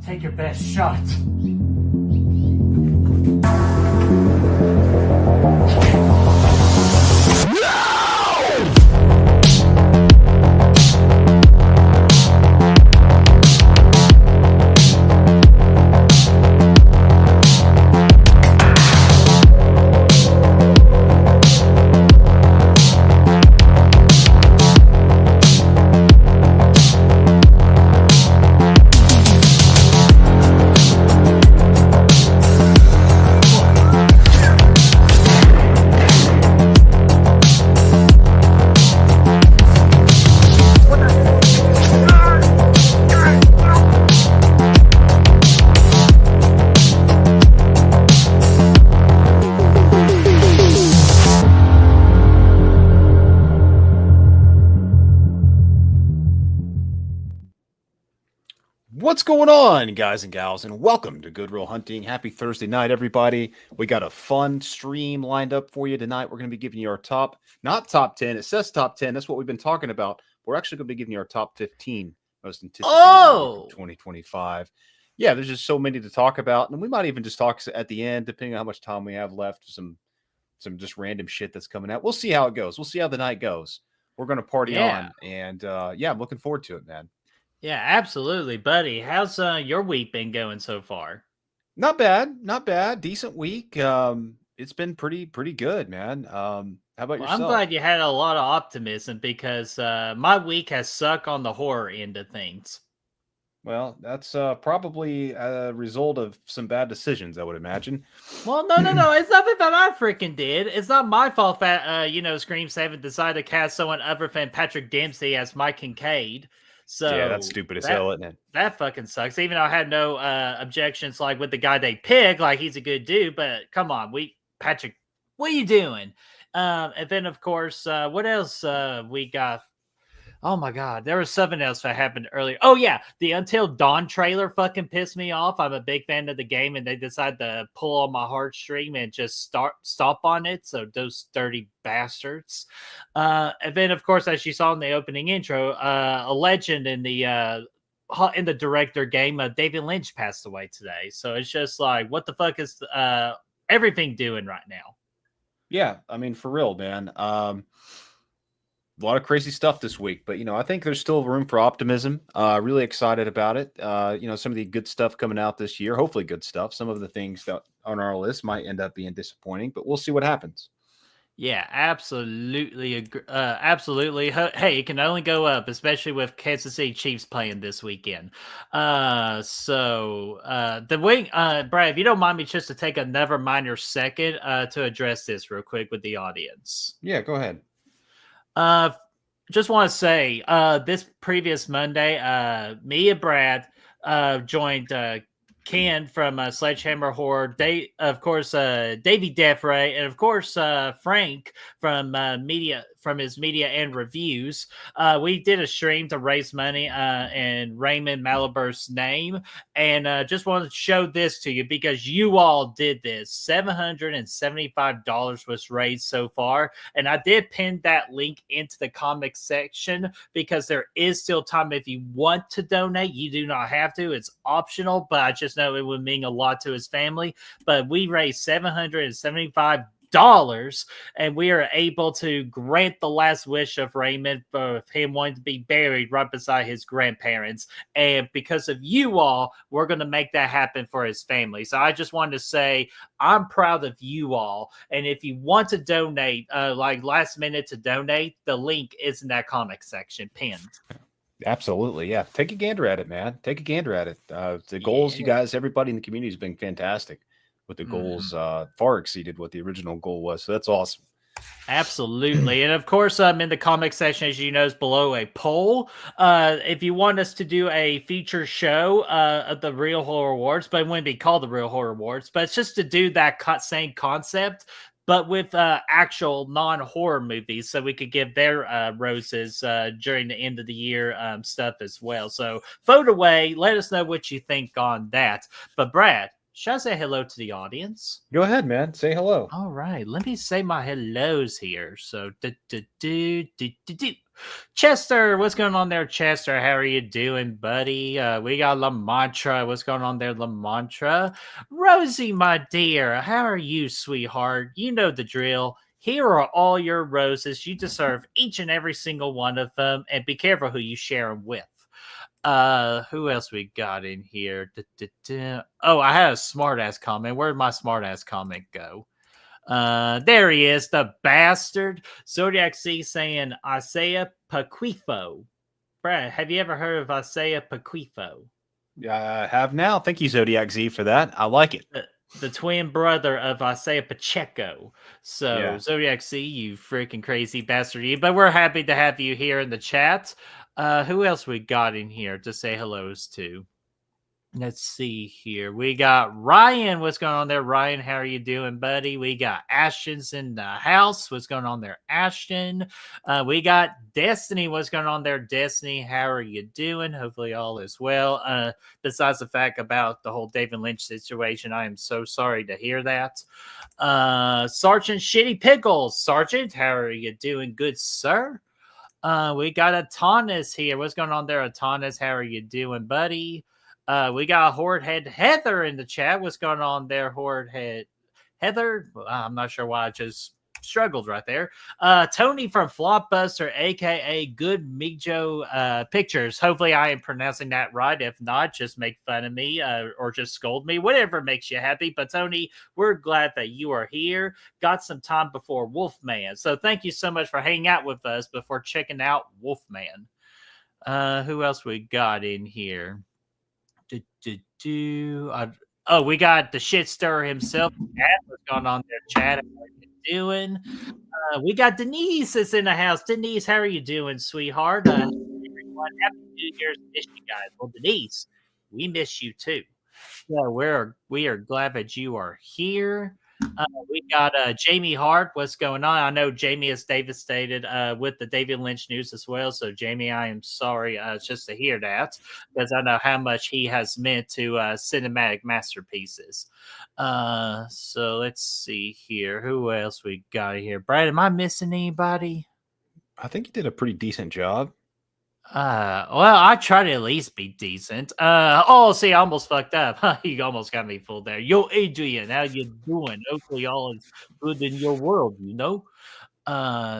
Take your best shot. What's going on, guys and gals, and welcome to Good Real Hunting. Happy Thursday night, everybody. We got a fun stream lined up for you tonight. We're going to be giving you our not top 10. It says top 10. That's what we've been talking about. We're actually going to be giving you our top 15 most anticipated of 2025. Yeah, there's just so many to talk about, and we might even just talk at the end, depending on how much time we have left, some just random shit that's coming out. We'll see how it goes. We'll see how the night goes. We're going to party on, and yeah, I'm looking forward to it, man. Yeah, absolutely, buddy. How's your week been going so far? Not bad. Decent week. It's been pretty good, man. How about yourself? I'm glad you had a lot of optimism because my week has sucked on the horror end of things. Well, that's probably a result of some bad decisions, I would imagine. Well, no. It's nothing that I freaking did. It's not my fault that, Scream 7 decided to cast someone other than Patrick Dempsey as Mike Kincaid. So yeah, that's stupid as hell, isn't it? That fucking sucks. Even though I had no objections, like with the guy they picked, like he's a good dude. But come on, Patrick, what are you doing? And then of course, what else we got? Oh my god, there was something else that happened earlier. Oh yeah, the Until Dawn trailer fucking pissed me off. I'm a big fan of the game, and they decided to pull on my heartstring and just stop on it. So those dirty bastards. And then, of course, as you saw in the opening intro, a legend in the director game, David Lynch passed away today. So it's just like, what the fuck is everything doing right now? Yeah, I mean, for real, man. A lot of crazy stuff this week, but I think there's still room for optimism. Really excited about it. Some of the good stuff coming out this year, hopefully good stuff. Some of the things that on our list might end up being disappointing, but we'll see what happens. Yeah, absolutely. Absolutely. Hey, it can only go up, especially with Kansas City Chiefs playing this weekend. The way, Brad, if you don't mind me just to take another minor second to address this real quick with the audience. Yeah, go ahead. Just want to say, this previous Monday, me and Brad joined Ken from Sledgehammer Horror, of course, Davey Defray, and of course, Frank from his media and reviews. We did a stream to raise money in Raymond Malaber's name, and just wanted to show this to you because you all did this. $775 was raised so far, and I did pin that link into the comic section because there is still time. If you want to donate, you do not have to. It's optional, but I just know it would mean a lot to his family. But we raised $775, and we are able to grant the last wish of Raymond for him wanting to be buried right beside his grandparents. And because of you all, we're going to make that happen for his family. So I just wanted to say I'm proud of you all. And if you want to donate, like last minute to donate, the link is in that comic section pinned. Absolutely. Yeah. Take a gander at it, man. Take a gander at it. The goals, you guys, everybody in the community has been fantastic with the goals. Far exceeded what the original goal was. So that's awesome. Absolutely. And of course, in the comic section, as you know, is below a poll. If you want us to do a feature show of the Real Horror Awards, but it wouldn't be called the Real Horror Awards, but it's just to do that same concept, but with actual non-horror movies, so we could give their roses during the end of the year stuff as well. So vote away. Let us know what you think on that. But Brad, should I say hello to the audience? Go ahead, man. Say hello. All right. Let me say my hellos here. So, Chester, what's going on there, Chester? How are you doing, buddy? We got La Mantra. What's going on there, La Mantra? Rosie, my dear, how are you, sweetheart? You know the drill. Here are all your roses. You deserve each and every single one of them, and be careful who you share them with. Who else we got in here? Oh, I had a smart ass comment. Where'd my smart ass comment go? There he is, the bastard. Zodiac C saying Isaiah Paquifo. Brad, have you ever heard of Isaiah Paquifo? I have now. Thank you, Zodiac Z, for that. I like it. The twin brother of Isaiah Pacheco. So, Yeah. Zodiac C, you freaking crazy bastard. But we're happy to have you here in the chat. Who else we got in here to say hellos to? Let's see here. We got Ryan. What's going on there, Ryan? How are you doing, buddy? We got Ashton's in the house. What's going on there, Ashton? We got Destiny. What's going on there, Destiny? How are you doing? Hopefully all is well. Besides the fact about the whole David Lynch situation, I am so sorry to hear that. Sergeant Shitty Pickles. Sergeant, how are you doing, good sir? We got Atanas here. What's going on there, Atanas? How are you doing, buddy? We got Horde Head Heather in the chat. What's going on there, Horde Head Heather? Well, I'm not sure why I just struggled right there. Tony from Flopbuster, aka Good Mijo Pictures. Hopefully, I am pronouncing that right. If not, just make fun of me or just scold me, whatever makes you happy. But Tony, we're glad that you are here. Got some time before Wolfman, so thank you so much for hanging out with us before checking out Wolfman. Who else we got in here? We got the shit stirrer himself. What's going on there, Chad? How are you doing? We got Denise is in the house. Denise, how are you doing, sweetheart? Everyone, happy New Year's. Miss you guys. Well, Denise, we miss you too. Yeah, we are glad that you are here. We got Jamie Hart. What's going on? I know Jamie is devastated with the David Lynch news as well. So, Jamie, I am sorry just to hear that because I know how much he has meant to cinematic masterpieces. So, let's see here. Who else we got here? Brad, am I missing anybody? I think you did a pretty decent job. Well, I try to at least be decent. See, I almost fucked up. You almost got me fooled there. Yo, Adrian, how you doing? Hopefully all is good in your world, you know?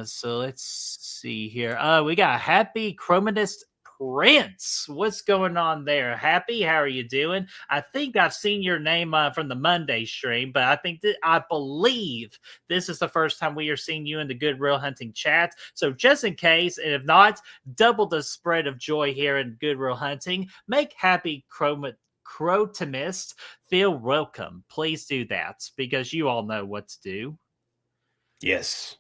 So let's see here. We got Happy Chromatist Prince. What's going on there? Happy, how are you doing? I think I've seen your name from the Monday stream, but I believe this is the first time we are seeing you in the Good Real Hunting chat. So just in case, and if not, double the spread of joy here in Good Real Hunting. Make Happy Crotamist feel welcome. Please do that because you all know what to do. Yes.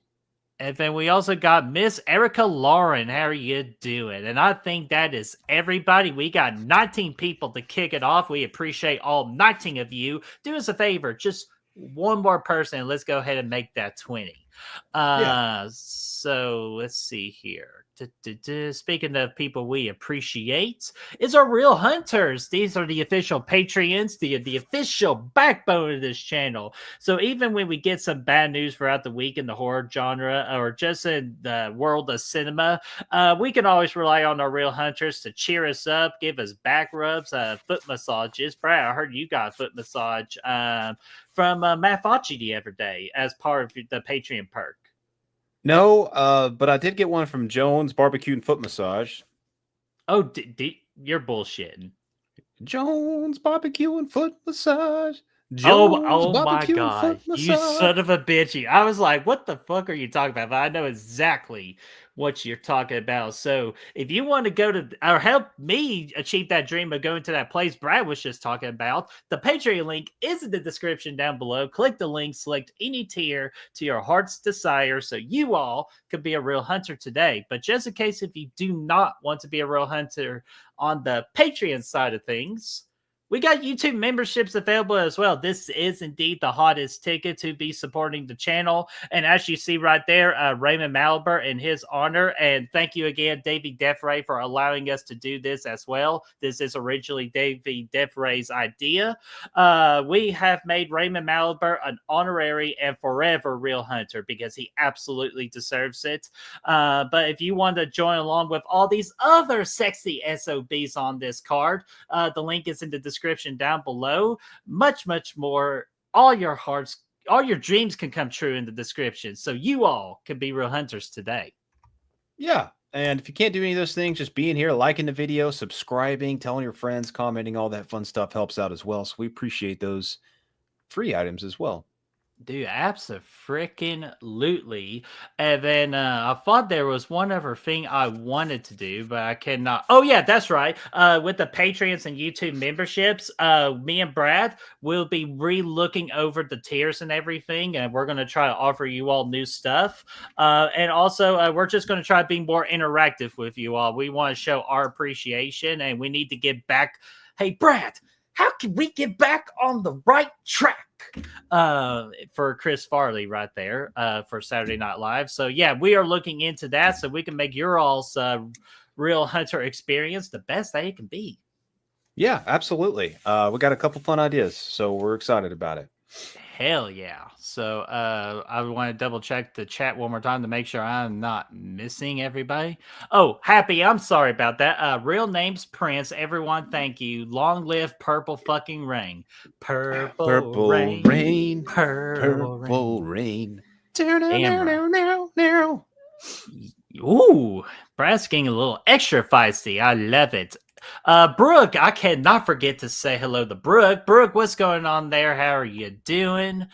And then we also got Miss Erica Lauren. How are you doing? And I think that is everybody. We got 19 people to kick it off. We appreciate all 19 of you. Do us a favor, just one more person, and let's go ahead and make that 20. So let's see here. Speaking of people we appreciate, is our real hunters. These are the official Patreons, the official backbone of this channel. So even when we get some bad news throughout the week in the horror genre or just in the world of cinema, we can always rely on our real hunters to cheer us up, give us back rubs, foot massages. Brad, I heard you got a foot massage from Matt Fauci the other day as part of the Patreon perk. No, but I did get one from Jones Barbecue and Foot Massage. Oh, you're bullshitting. Jones Barbecue and Foot Massage. Jones oh my God. You son of a bitch. I was like, what the fuck are you talking about? But I know exactly what you're talking about. So if you want to go to or help me achieve that dream of going to that place Brad was just talking about, the Patreon link is in the description down below. Click the link, select any tier to your heart's desire so you all could be a real hunter today. But just in case if you do not want to be a real hunter on the Patreon side of things, We got YouTube memberships available as well. This is indeed the hottest ticket to be supporting the channel. And as you see right there, Raymond Malber in his honor. And thank you again, Davey Defray, for allowing us to do this as well. This is originally Davey Defray's idea. We have made Raymond Malber an honorary and forever Real Hunter because he absolutely deserves it. But if you want to join along with all these other sexy SOBs on this card, the link is in the description down below. Much, much more. All your dreams can come true in the description. So you all can be Real Hunters today. Yeah. And if you can't do any of those things, just being here, liking the video, subscribing, telling your friends, commenting, all that fun stuff helps out as well. So we appreciate those free items as well. Dude, abso-freaking-lutely. And then I thought there was one other thing I wanted to do, but I cannot. Oh, yeah, that's right. With the Patreons and YouTube memberships, me and Brad will be re-looking over the tiers and everything, and we're going to try to offer you all new stuff. And also, we're just going to try to be more interactive with you all. We want to show our appreciation, and we need to get back. Hey, Brad, how can we get back on the right track? For Chris Farley right there for Saturday Night Live. So yeah, we are looking into that so we can make your all's Real Hunter experience the best that it can be. Yeah, absolutely. We got a couple fun ideas, so we're excited about it. Hell yeah. So I want to double check the chat one more time to make sure I'm not missing everybody. Oh, Happy, I'm sorry about that. Real name's Prince. Everyone, thank you. Long live Purple fucking Rain. Purple rain. Purple rain. Now. Ooh, Brad's getting a little extra feisty. I love it. Brooke, I cannot forget to say hello to Brooke. Brooke, what's going on there? How are you doing?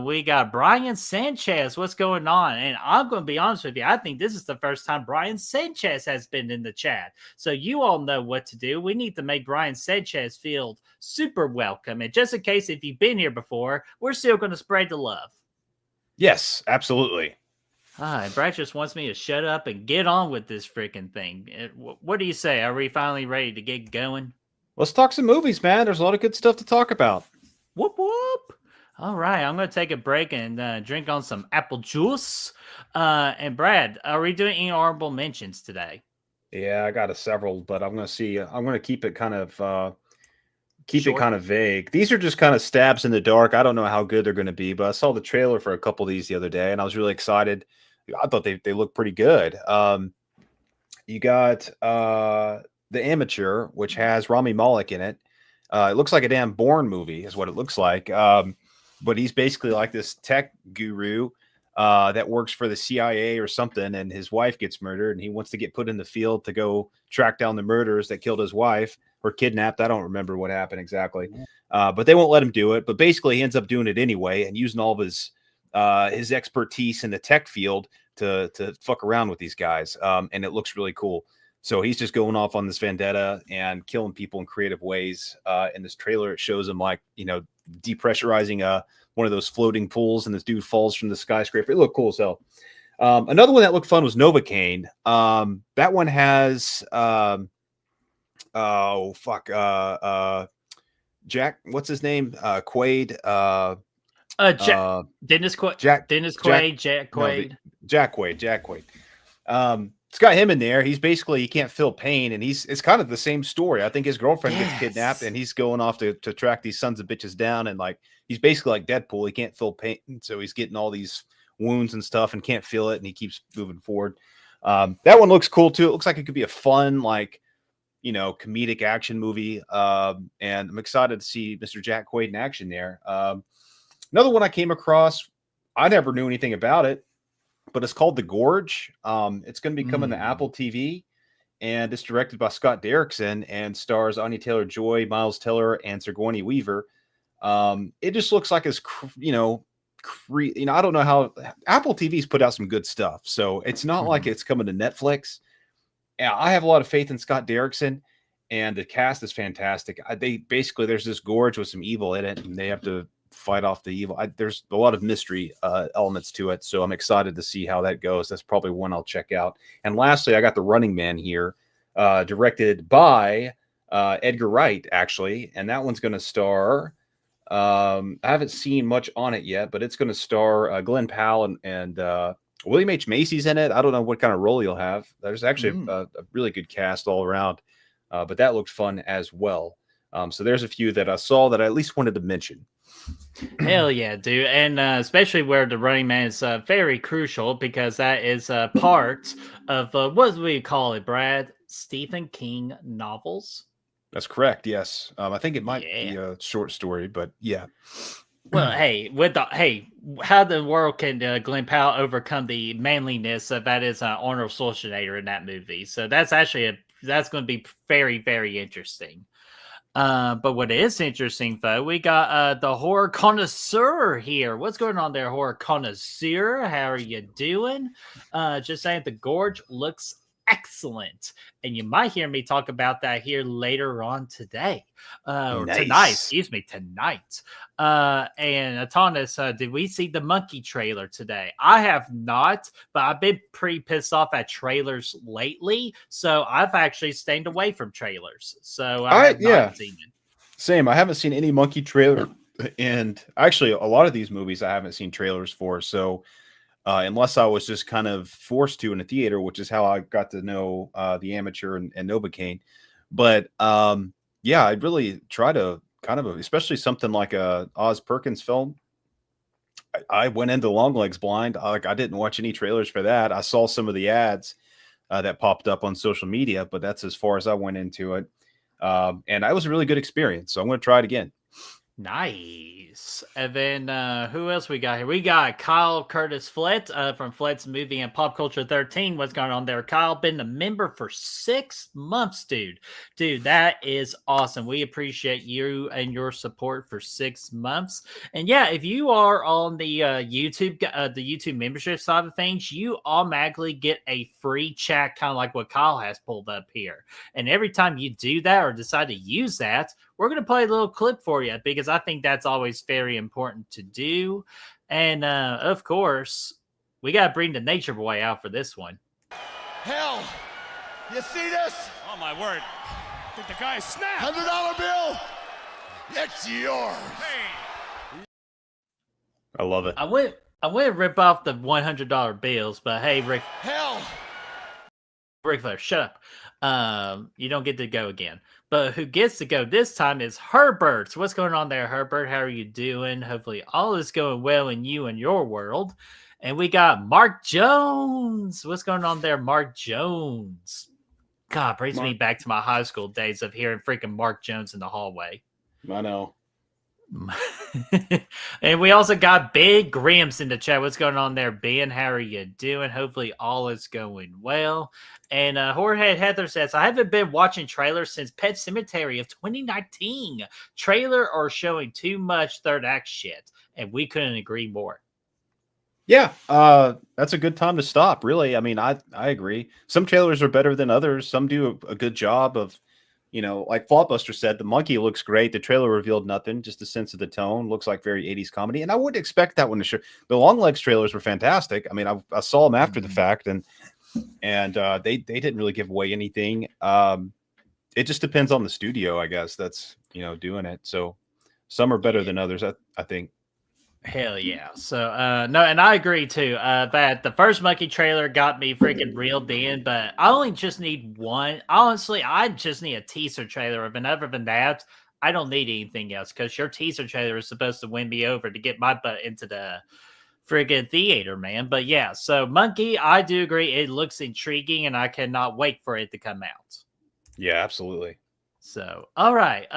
We got Brian Sanchez. What's going on? And I'm going to be honest with you. I think this is the first time Brian Sanchez has been in the chat. So you all know what to do. We need to make Brian Sanchez feel super welcome. And just in case if you've been here before, we're still going to spread the love. Yes, absolutely. And Brad just wants me to shut up and get on with this freaking thing. What do you say? Are we finally ready to get going? Let's talk some movies, man. There's a lot of good stuff to talk about. Whoop, whoop. All right, I'm going to take a break and drink on some apple juice. And Brad, are we doing any honorable mentions today? Yeah, I got several, but I'm going to see. I'm going to keep it kind of it kind of vague. These are just kind of stabs in the dark. I don't know how good they're going to be, but I saw the trailer for a couple of these the other day, and I was really excited. I thought they looked pretty good. You got The Amateur, which has Rami Malek in it. It looks like a damn Bourne movie is what it looks like. But he's basically like this tech guru that works for the CIA or something, and his wife gets murdered, and he wants to get put in the field to go track down the murderers that killed his wife or kidnapped. I don't remember what happened exactly. But they won't let him do it. But basically he ends up doing it anyway and using all of his expertise in the tech field to fuck around with these guys. And it looks really cool. So he's just going off on this vendetta and killing people in creative ways. In this trailer, it shows him depressurizing one of those floating pools, and this dude falls from the skyscraper. It looked cool as hell. Another one that looked fun was Novocaine. That one has Jack, what's his name? Quaid. Dennis Quaid. Jack Quaid. Jack Quaid. It's got him in there. He's basically, he can't feel pain, and it's kind of the same story. I think his girlfriend gets kidnapped, and he's going off to track these sons of bitches down, and he's basically like Deadpool. He can't feel pain, so he's getting all these wounds and stuff and can't feel it, and he keeps moving forward. That one looks cool too. It looks like it could be a fun, comedic action movie. And I'm excited to see Mr. Jack Quaid in action there. Another one I came across, I never knew anything about it, but it's called The Gorge. It's going to be coming to Apple TV, and it's directed by Scott Derrickson and stars Anya Taylor-Joy, Miles Teller, and Sigourney Weaver. It just looks like it's, I don't know how Apple TV's put out some good stuff, so it's not like it's coming to Netflix. Yeah, I have a lot of faith in Scott Derrickson, and the cast is fantastic. There's this gorge with some evil in it, and they have to fight off the evil. There's a lot of mystery elements to it, so I'm excited to see how that goes. That's probably one I'll check out. And lastly, I got The Running Man here, directed by Edgar Wright, actually, and that one's going to star. I haven't seen much on it yet, but it's going to star Glenn Powell and William H. Macy's in it. I don't know what kind of role he'll have. There's actually a really good cast all around, but that looked fun as well. So there's a few that I saw that I at least wanted to mention. Hell yeah, dude. And especially where the Running Man is very crucial because that is part of what do we call it, Brad? Stephen King novels. That's correct. Yes. I think it might Yeah. be a short story, but yeah. Well, hey, how the world can Glenn Powell overcome the manliness that is Arnold Schwarzenegger in that movie? So that's actually that's going to be very, very interesting. But what is interesting, though, we got the horror connoisseur here. What's going on there, horror connoisseur? How are you doing? Just saying, the gorge looks excellent, and you might hear me talk about that here later on today, or tonight. Excuse me, tonight. And Atanas, did we see the monkey trailer today? I have not, but I've been pretty pissed off at trailers lately, so I've actually stayed away from trailers. So I have not seen it. Same. I haven't seen any monkey trailer, and actually, a lot of these movies I haven't seen trailers for. So unless I was just kind of forced to in a theater, which is how I got to know the Amateur and Novocaine. But yeah, I'd really try to kind of, especially something like a Oz Perkins film. I went into Longlegs blind. I didn't watch any trailers for that. I saw some of the ads that popped up on social media, but that's as far as I went into it. And that was a really good experience. So I'm going to try it again. Nice. And then who else we got here? We got Kyle Curtis Flett from Flett's Movie and Pop Culture 13. What's going on there? Kyle, been a member for 6 months, dude. Dude, that is awesome. We appreciate you and your support for 6 months. And yeah, if you are on the YouTube membership side of things, you automatically get a free chat, kind of like what Kyle has pulled up here. And every time you do that or decide to use that, we're going to play a little clip for you because I think that's always very important to do. And of course, we got to bring the Nature Boy out for this one. Hell, you see this? Oh, my word. I think the guy snapped. $100 bill? It's yours. Hey. I love it. I went to rip off the $100 bills, but hey, Rick Flair, shut up. You don't get to go again. But who gets to go this time is Herbert. What's going on there, Herbert? How are you doing? Hopefully all is going well in you and your world. And we got Mark Jones. What's going on there, Mark Jones? God, brings me back to my high school days of hearing freaking Mark Jones in the hallway. I know. And we also got Big Grimps in the chat. What's going on there, Ben? How are you doing? Hopefully all is going well. And Horrorhead Heather says, I haven't been watching trailers since Pet Cemetery of 2019. Trailer or showing too much third act shit. And we couldn't agree more. Yeah, that's a good time to stop, really. I mean, I agree. Some trailers are better than others. Some do a good job of, like Flopbuster said, the monkey looks great. The trailer revealed nothing, just a sense of the tone. Looks like very 80s comedy. And I wouldn't expect that one to show. The Longlegs trailers were fantastic. I mean, I saw them after the fact, and they didn't really give away anything. It just depends on the studio, I guess, that's, doing it. So some are better than others, I think. Hell yeah. So no, and I agree too. That the first monkey trailer got me freaking reeled in, but I only just need one. Honestly, I just need a teaser trailer. And other than that, I don't need anything else because your teaser trailer is supposed to win me over to get my butt into the friggin' theater, man. But yeah, so Monkey, I do agree. It looks intriguing and I cannot wait for it to come out. Yeah, absolutely. So, all right.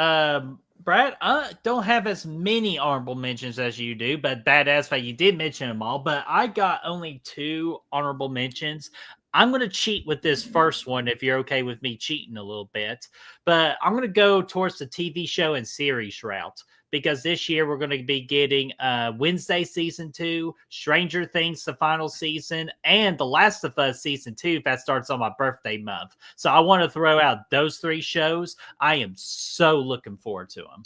Brad, I don't have as many honorable mentions as you do, but Badass Fight, you did mention them all, but I got only 2 honorable mentions. I'm going to cheat with this first one if you're okay with me cheating a little bit, but I'm going to go towards the TV show and series route because this year we're going to be getting Wednesday season 2, Stranger Things the final season, and The Last of Us season 2 that starts on my birthday month. So I want to throw out those 3 shows. I am so looking forward to them.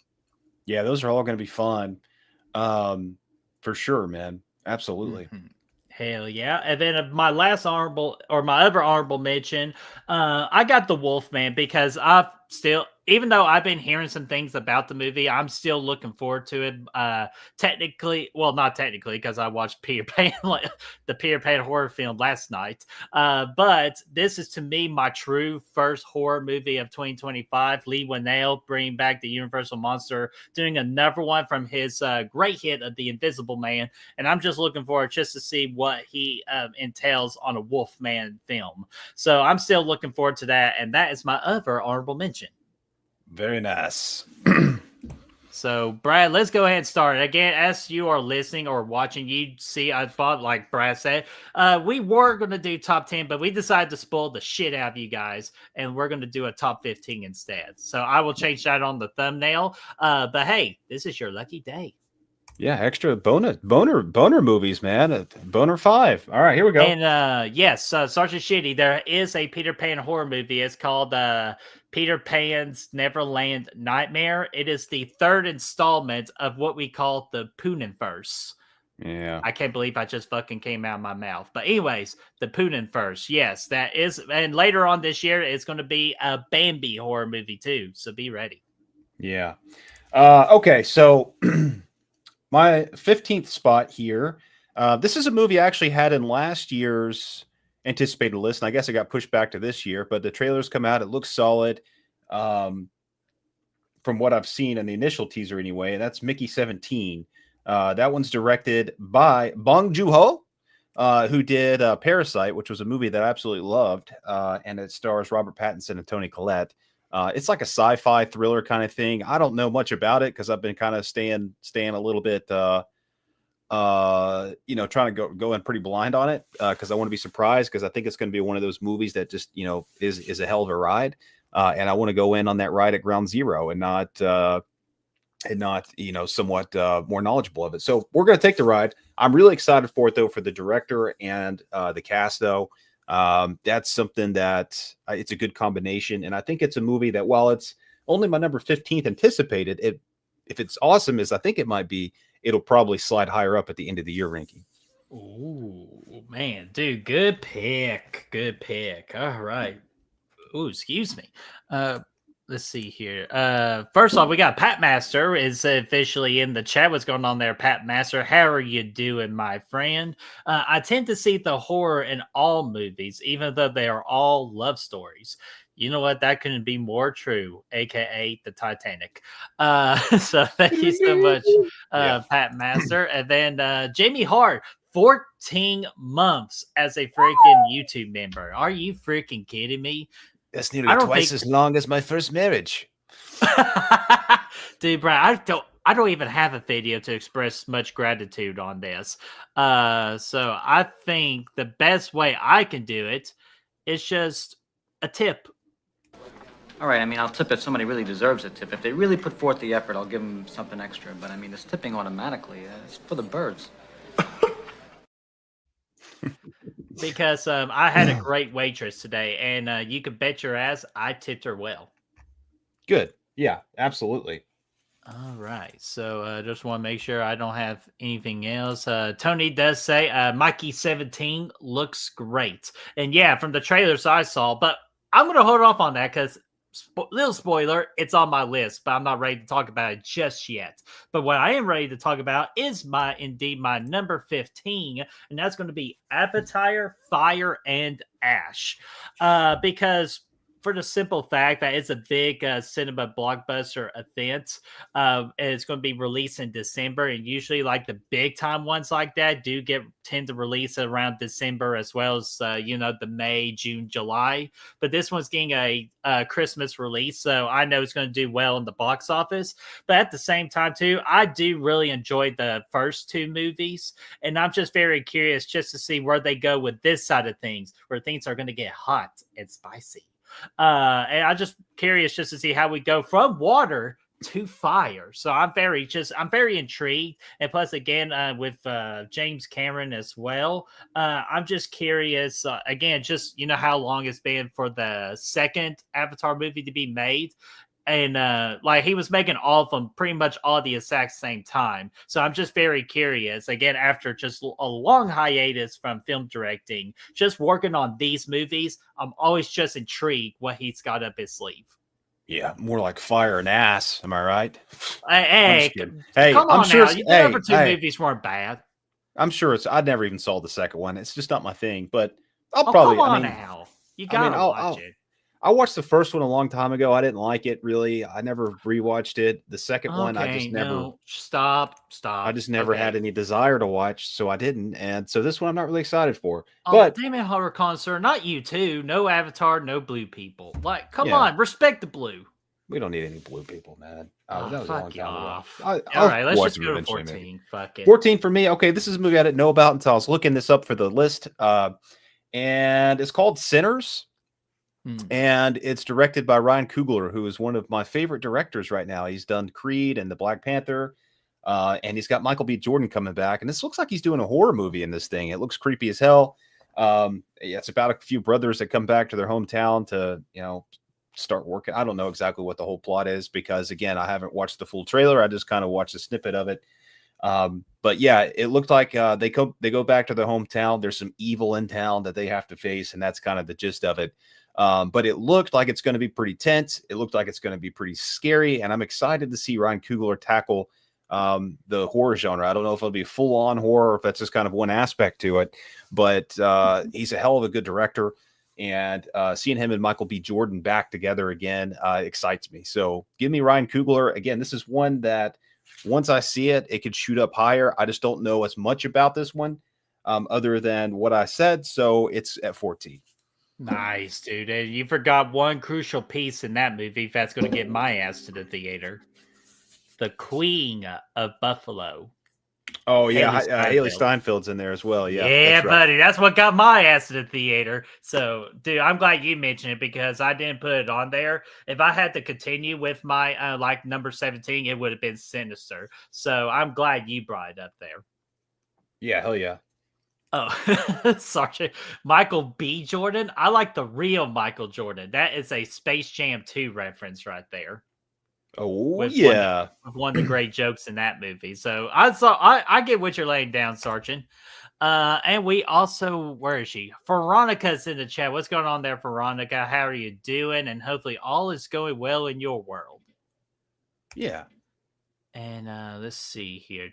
Yeah, those are all going to be fun. For sure, man. Absolutely. Mm-hmm. Hell yeah. And then my last honorable or my other honorable mention, I got the Wolfman because even though I've been hearing some things about the movie, I'm still looking forward to it. Technically, well, not technically, because I watched Peter Pan, the Peter Pan horror film last night. But this is to me my true first horror movie of 2025. Lee Winnell bringing back the Universal Monster, doing another one from his great hit of The Invisible Man, and I'm just looking forward just to see what he entails on a Wolfman film. So I'm still looking forward to that, and that is my other honorable mention. Very nice. So, Brad, let's go ahead and start. Again, as you are listening or watching, you see, I thought, like Brad said, we were going to do top 10, but we decided to spoil the shit out of you guys, and we're going to do a top 15 instead. So I will change that on the thumbnail. But hey, this is your lucky day. Yeah, extra boner movies, man. Boner 5. All right, here we go. And yes, Sergeant Shitty, there is a Peter Pan horror movie. It's called Peter Pan's Neverland Nightmare. It is the third installment of what we call the Poonenverse. Yeah. I can't believe I just fucking came out of my mouth. But anyways, the Poonenverse. Yes, that is. And later on this year, it's going to be a Bambi horror movie too. So be ready. Yeah. Okay, so my 15th spot here. This is a movie I actually had in last year's anticipated list, and I guess it got pushed back to this year, but the trailers come out. It looks solid from what I've seen in the initial teaser anyway, and that's Mickey 17. That one's directed by Bong Joon-ho, who did Parasite, which was a movie that I absolutely loved, and it stars Robert Pattinson and Toni Collette. It's like a sci-fi thriller kind of thing. I don't know much about it because I've been kind of staying a little bit, trying to go in pretty blind on it because I want to be surprised because I think it's going to be one of those movies that just, is a hell of a ride. And I want to go in on that ride at ground zero and not, somewhat more knowledgeable of it. So we're going to take the ride. I'm really excited for it though, for the director and the cast though. That's something that it's a good combination. And I think it's a movie that while it's only my number 15th anticipated, if it's awesome as I think it might be, it'll probably slide higher up at the end of the year ranking. Ooh, man, dude, good pick. Good pick. All right. Ooh, excuse me. Let's see here. First off, we got Pat Master is officially in the chat. What's going on there, Pat Master? How are you doing, my friend? I tend to see the horror in all movies, even though they are all love stories. You know what? That couldn't be more true, aka the Titanic. So thank you so much, Pat Master. And then Jamie Hart, 14 months as a freaking YouTube member. Are you freaking kidding me? That's nearly twice as long as my first marriage. Dude, Brian, I don't even have a video to express much gratitude on this. So I think the best way I can do it is just a tip. All right, I mean, I'll tip if somebody really deserves a tip. If they really put forth the effort, I'll give them something extra. But I mean, it's tipping automatically. It's for the birds. Because I had a great waitress today, and you could bet your ass I tipped her well. Good. Yeah, absolutely. All right. So just want to make sure I don't have anything else. Tony does say Mikey 17 looks great. And yeah, from the trailers I saw, but I'm going to hold off on that because little spoiler, it's on my list, but I'm not ready to talk about it just yet. But what I am ready to talk about is my number 15, and that's going to be Avatar, Fire and Ash. Because for the simple fact that it's a big cinema blockbuster event, and it's going to be released in December, and usually like the big time ones like that tend to release around December as well as the May, June, July. But this one's getting a Christmas release, so I know it's going to do well in the box office. But at the same time too, I do really enjoy the first two movies, and I'm just very curious just to see where they go with this side of things, where things are going to get hot and spicy. And I'm just curious just to see how we go from water to fire. So I'm very intrigued. And plus, again, with James Cameron as well, I'm just curious. Again, just how long it's been for the second Avatar movie to be made. And he was making all of them pretty much all at the exact same time. So I'm just very curious, again, after just a long hiatus from film directing, just working on these movies, I'm always just intrigued what he's got up his sleeve. Yeah, more like fire and ass. Am I right? I'm Hey, just kidding. Hey, come I'm on sure. now. The Hey, other two hey, movies weren't bad. I'm sure it's. I never even saw the second one. It's just not my thing. But I'll Oh, come probably. on now. You gotta I'll. watch it. I watched the first one a long time ago. I didn't like it really. I never rewatched it. The second one, Okay, no, stop. I just never had Okay. any desire to watch, so I didn't. And so this one, I'm not really excited for. Oh, But damn it, horror concert. Not you too. No Avatar, no blue people. Like, come yeah, on, respect the blue. we don't need any blue people, man. Oh, That was a long fuck you time ago. off. All I'll right, let's watch just them go to eventually, maybe. 14. Fuck it. 14 for me. Okay, this is a movie I didn't know about until I was looking this up for the list. And it's called Sinners. And it's directed by Ryan Coogler, who is one of my favorite directors right now. He's done Creed and the Black Panther. And he's got Michael B. Jordan coming back. And this looks like he's doing a horror movie in this thing. It looks creepy as hell. Yeah, it's about a few brothers that come back to their hometown to, start working. I don't know exactly what the whole plot is because, again, I haven't watched the full trailer. I just kind of watched a snippet of it. But yeah, it looked like they go back to their hometown. There's some evil in town that they have to face, and that's kind of the gist of it. But it looked like it's going to be pretty tense. It looked like it's going to be pretty scary, and I'm excited to see Ryan Coogler tackle the horror genre. I don't know if it'll be full-on horror or if that's just kind of one aspect to it, but he's a hell of a good director, and seeing him and Michael B. Jordan back together again excites me. So give me Ryan Coogler. Again, this is one that once I see it, it could shoot up higher. I just don't know as much about this one other than what I said, so it's at 14. Nice, dude. And you forgot one crucial piece in that movie if that's going to get my ass to the theater. The Queen of Buffalo. Oh, yeah. Steinfeld. Haley Steinfeld's in there as well. Yeah, Yeah, that's right. buddy. That's what got my ass to the theater. So, dude, I'm glad you mentioned it because I didn't put it on there. If I had to continue with my number 17, it would have been Sinister. So I'm glad you brought it up there. Yeah, hell yeah. Oh, sorry. Michael B. Jordan. I like the real Michael Jordan. That is a Space Jam 2 reference right there. Oh, With yeah. one of the great jokes in that movie. So I get what you're laying down, Sergeant. And we also, where is she? Veronica's in the chat. What's going on there, Veronica? How are you doing? And hopefully all is going well in your world. Yeah. And let's see here.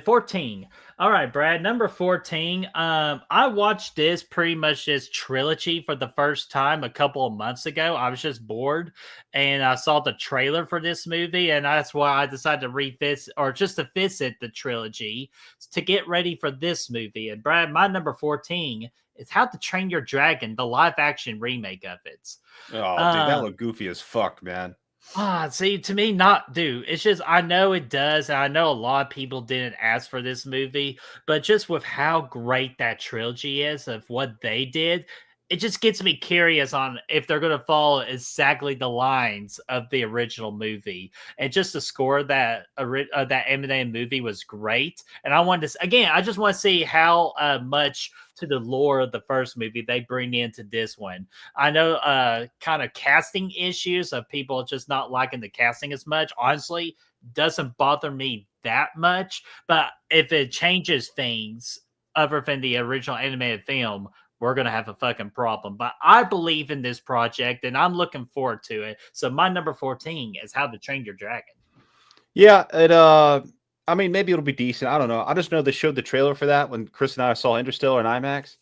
14. All right, Brad, number 14. I watched this pretty much this trilogy for the first time a couple of months ago. I was just bored and I saw the trailer for this movie, and that's why I decided to revisit or just to visit the trilogy to get ready for this movie. And Brad, my number 14 is How to Train Your Dragon, the live action remake of it. Oh, dude, that looked goofy as fuck, man. See, to me, not dude. It's just I know it does, and I know a lot of people didn't ask for this movie, but just with how great that trilogy is of what they did, it just gets me curious on if they're going to follow exactly the lines of the original movie. And just the score of that Eminem movie was great, and I wanted to again. I just want to see how much to the lore of the first movie they bring into this one. I know kind of casting issues of people just not liking the casting as much. Honestly, doesn't bother me that much. But if it changes things other than the original animated film, we're going to have a fucking problem. But I believe in this project and I'm looking forward to it. So my number 14 is How to Train Your Dragon. Yeah, I mean, maybe it'll be decent. I don't know. I just know they showed the trailer for that when Chris and I saw Interstellar in IMAX.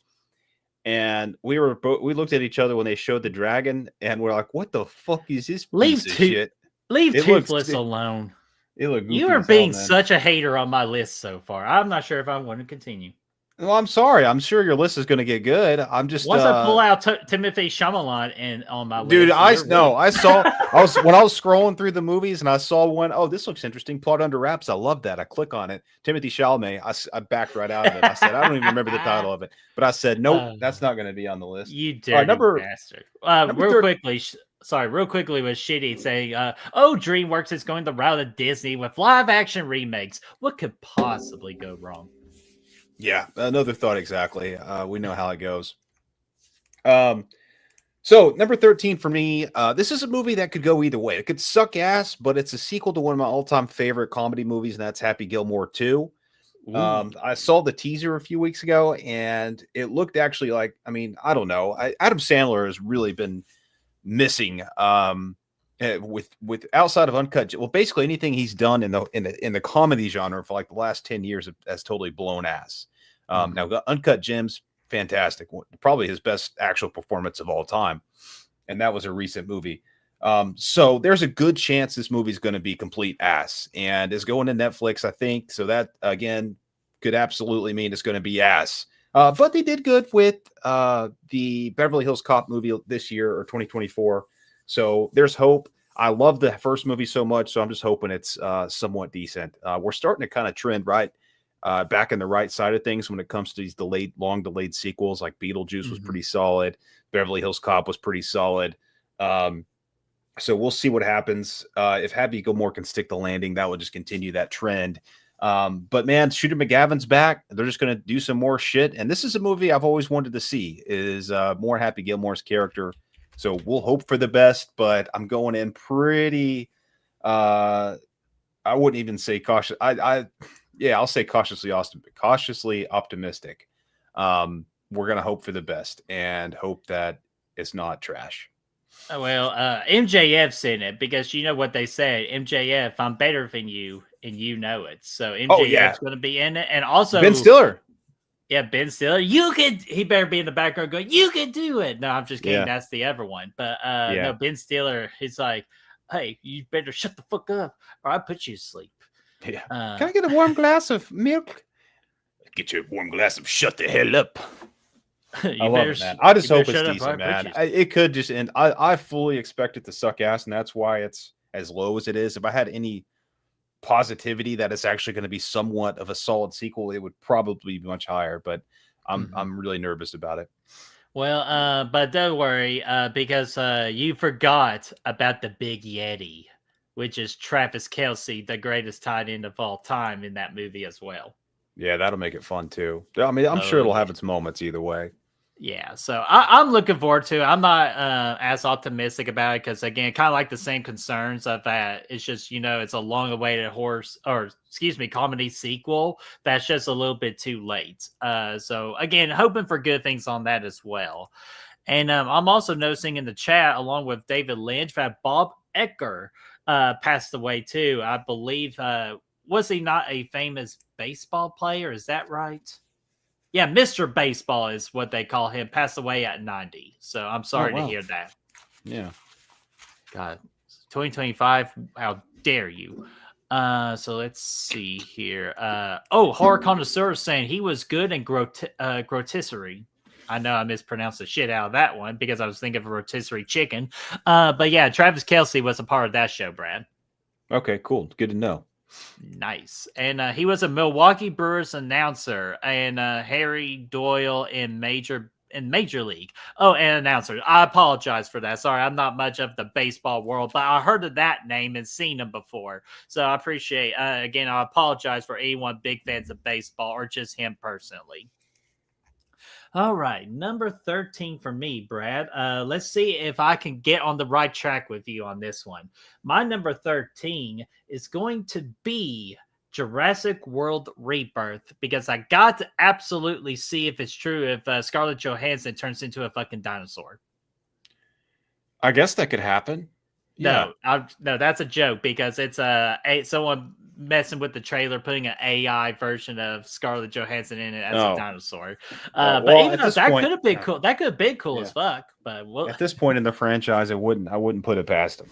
And we looked at each other when they showed the dragon, and we're like, "What the fuck is this piece of shit?" Leave Toothless alone. It looked goofy You are as hell, being man. such a hater on my list so far. I'm not sure if I want to continue. Well, I'm sorry. I'm sure your list is going to get good. I'm just once I pull out Timothy Chalamet on my dude. list. I saw. When I was scrolling through the movies and I saw one. Oh, this looks interesting. Plot Under Wraps. I love that. I click on it. Timothy Chalamet. I backed right out of it. I said I don't even remember the title of it, but I said nope, that's not going to be on the list. You dirty bastard. Real quickly was Shitty saying, DreamWorks is going the route of Disney with live action remakes. What could possibly go wrong? Yeah, another thought exactly. We know how it goes. So number 13 for me, this is a movie that could go either way. It could suck ass, but it's a sequel to one of my all-time favorite comedy movies, and that's Happy Gilmore 2. I saw the teaser a few weeks ago, and it looked actually like, I mean, I don't know. Adam Sandler has really been missing with outside of Uncut, well, basically anything he's done in the comedy genre for like the last 10 years has totally blown ass. Now Uncut Gems, fantastic, probably his best actual performance of all time, and that was a recent movie. So there's a good chance this movie is going to be complete ass and is going to Netflix, I think. So that again could absolutely mean it's going to be ass. But they did good with the Beverly Hills Cop movie this year or 2024. So there's hope. I love the first movie so much, so I'm just hoping it's somewhat decent. We're starting to kind of trend back in the right side of things when it comes to these long delayed sequels. Like Beetlejuice was pretty solid. Beverly Hills Cop was pretty solid. So we'll see what happens. If Happy Gilmore can stick the landing, that will just continue that trend. But man, Shooter McGavin's back. They're just going to do some more shit. And this is a movie I've always wanted to see, is more Happy Gilmore's character. So we'll hope for the best, but I'm going in pretty, I wouldn't even say cautious. I'll say cautiously optimistic. We're going to hope for the best and hope that it's not trash. Well, MJF's in it because you know what they said. MJF, I'm better than you, and you know it. So MJF's going to be in it, and also Ben Stiller. Yeah, Ben Stiller. He better be in the background going, "You can do it." No, I'm just kidding. Yeah. That's the other one. But no, Ben Stiller. He's like, "Hey, you better shut the fuck up, or I put you to sleep." Yeah. Can I get a warm glass of milk? Get you a warm glass of shut the hell up. I love it, man. I just hope it's decent, man. It could just end. I fully expect it to suck ass, and that's why it's as low as it is. If I had any positivity that it's actually going to be somewhat of a solid sequel, it would probably be much higher. But I'm really nervous about it. Well, but don't worry, because you forgot about the Big Yeti, which is Travis Kelce, the greatest tight end of all time, in that movie as well. Yeah, that'll make it fun too. I mean, I'm sure it'll have its moments either way. Yeah, so I'm looking forward to it. I'm not as optimistic about it because, again, kind of like the same concerns of that. It's just, it's a long-awaited comedy sequel that's just a little bit too late. So, again, hoping for good things on that as well. And I'm also noticing in the chat, along with David Lynch, that Bob Ecker passed away too. I believe, was he not a famous baseball player? Is that right? Yeah, Mr. Baseball is what they call him. Passed away at 90. So I'm sorry to hear that. Yeah. God, 2025. How dare you? So let's see here. Horror Connoisseur is saying he was good in Rotisserie. I know I mispronounced the shit out of that one because I was thinking of a rotisserie chicken. But yeah, Travis Kelce was a part of that show, Brad. Okay, cool. Good to know. Nice. And he was a Milwaukee Brewers announcer and Harry Doyle in Major League. Oh, and announcer. I apologize for that. Sorry, I'm not much of the baseball world, but I heard of that name and seen him before. So I appreciate, again, I apologize for anyone big fans of baseball or just him personally. All right, number 13 for me, Brad. Let's see if I can get on the right track with you on this one. My number 13 is going to be Jurassic World Rebirth because I got to absolutely see if it's true if Scarlett Johansson turns into a fucking dinosaur. I guess that could happen. No, no, that's a joke because it's someone messing with the trailer, putting an AI version of Scarlett Johansson in it as a dinosaur. But even though that could have been cool, that could have been cool as fuck. But at this point in the franchise, I wouldn't put it past them.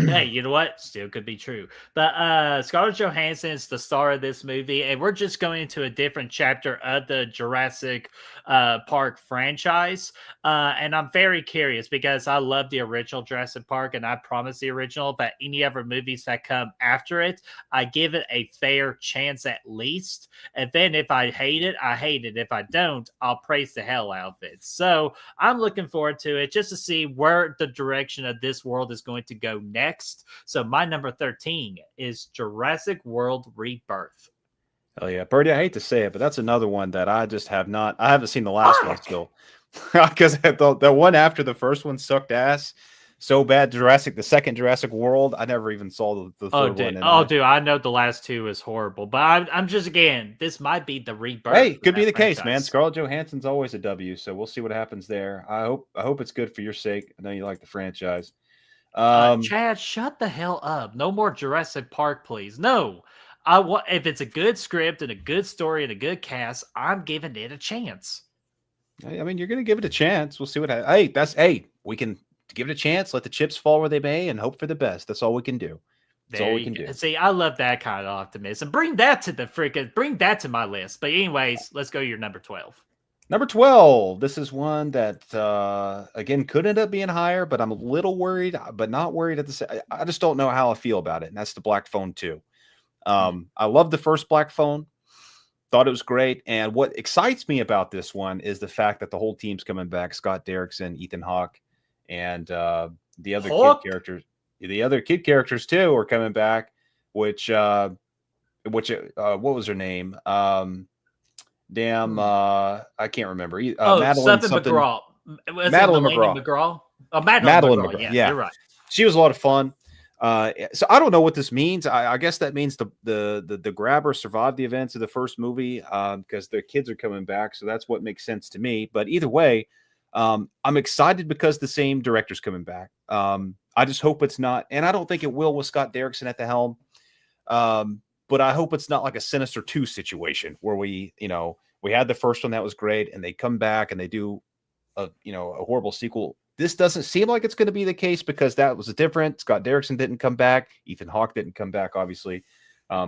Hey, you know what? Still could be true. But Scarlett Johansson is the star of this movie, and we're just going into a different chapter of the Jurassic Park franchise. And I'm very curious because I love the original Jurassic Park, and I promise the original, but any other movies that come after it, I give it a fair chance at least. And then if I hate it, I hate it. If I don't, I'll praise the hell out of it. So I'm looking forward to it just to see where the direction of this world is going to go next. So my number 13 is Jurassic World Rebirth. Oh yeah, Birdie, I hate to say it, but that's another one that I just haven't seen the last one still. Because the one after the first one sucked ass so bad. The second Jurassic World, I never even saw the third one. Dude, I know the last two is horrible, but I'm just, again, this might be the rebirth. Hey, could be the case, man. Scarlett Johansson's always a W, so we'll see what happens there. I hope it's good for your sake. I know you like the franchise. Chad, shut the hell up. No more Jurassic Park, please. No. I want if it's a good script and a good story and a good cast, I'm giving it a chance. I mean, you're going to give it a chance. We'll see what happens. We can give it a chance, let the chips fall where they may, and hope for the best. That's all we can do. That's all we can do. See, I love that kind of optimism. Bring that to my list. But anyways, let's go to your number 12. Number 12. This is one that, again, could end up being higher, but I'm a little worried, but not worried at the same. I just don't know how I feel about it, and that's the Black Phone 2. I love the first Black Phone. Thought it was great. And what excites me about this one is the fact that the whole team's coming back. Scott Derrickson, Ethan Hawke, and the other kid characters too are coming back, which what was her name? I can't remember. Madeline McGraw. Madeline McGraw. Oh, Madeline McGraw. Yeah, you're right. She was a lot of fun. So I don't know what this means. I guess that means the grabber survived the events of the first movie because their kids are coming back. So that's what makes sense to me. But either way, I'm excited because the same director's coming back. I just hope it's not, and I don't think it will with Scott Derrickson at the helm. But I hope it's not like a Sinister 2 situation where we had the first one that was great and they come back and they do a horrible sequel. This doesn't seem like it's going to be the case because that was different. Scott Derrickson didn't come back. Ethan Hawke didn't come back, obviously.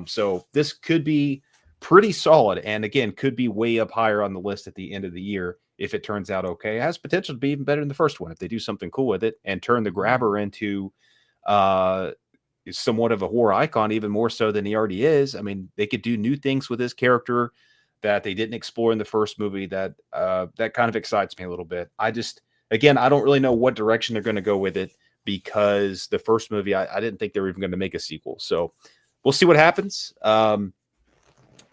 So this could be pretty solid. And again, could be way up higher on the list at the end of the year if it turns out okay. It has potential to be even better than the first one if they do something cool with it and turn the grabber into somewhat of a horror icon, even more so than he already is. I mean, they could do new things with his character that they didn't explore in the first movie. That kind of excites me a little bit. Again, I don't really know what direction they're going to go with it because the first movie, I didn't think they were even going to make a sequel. So we'll see what happens. I'm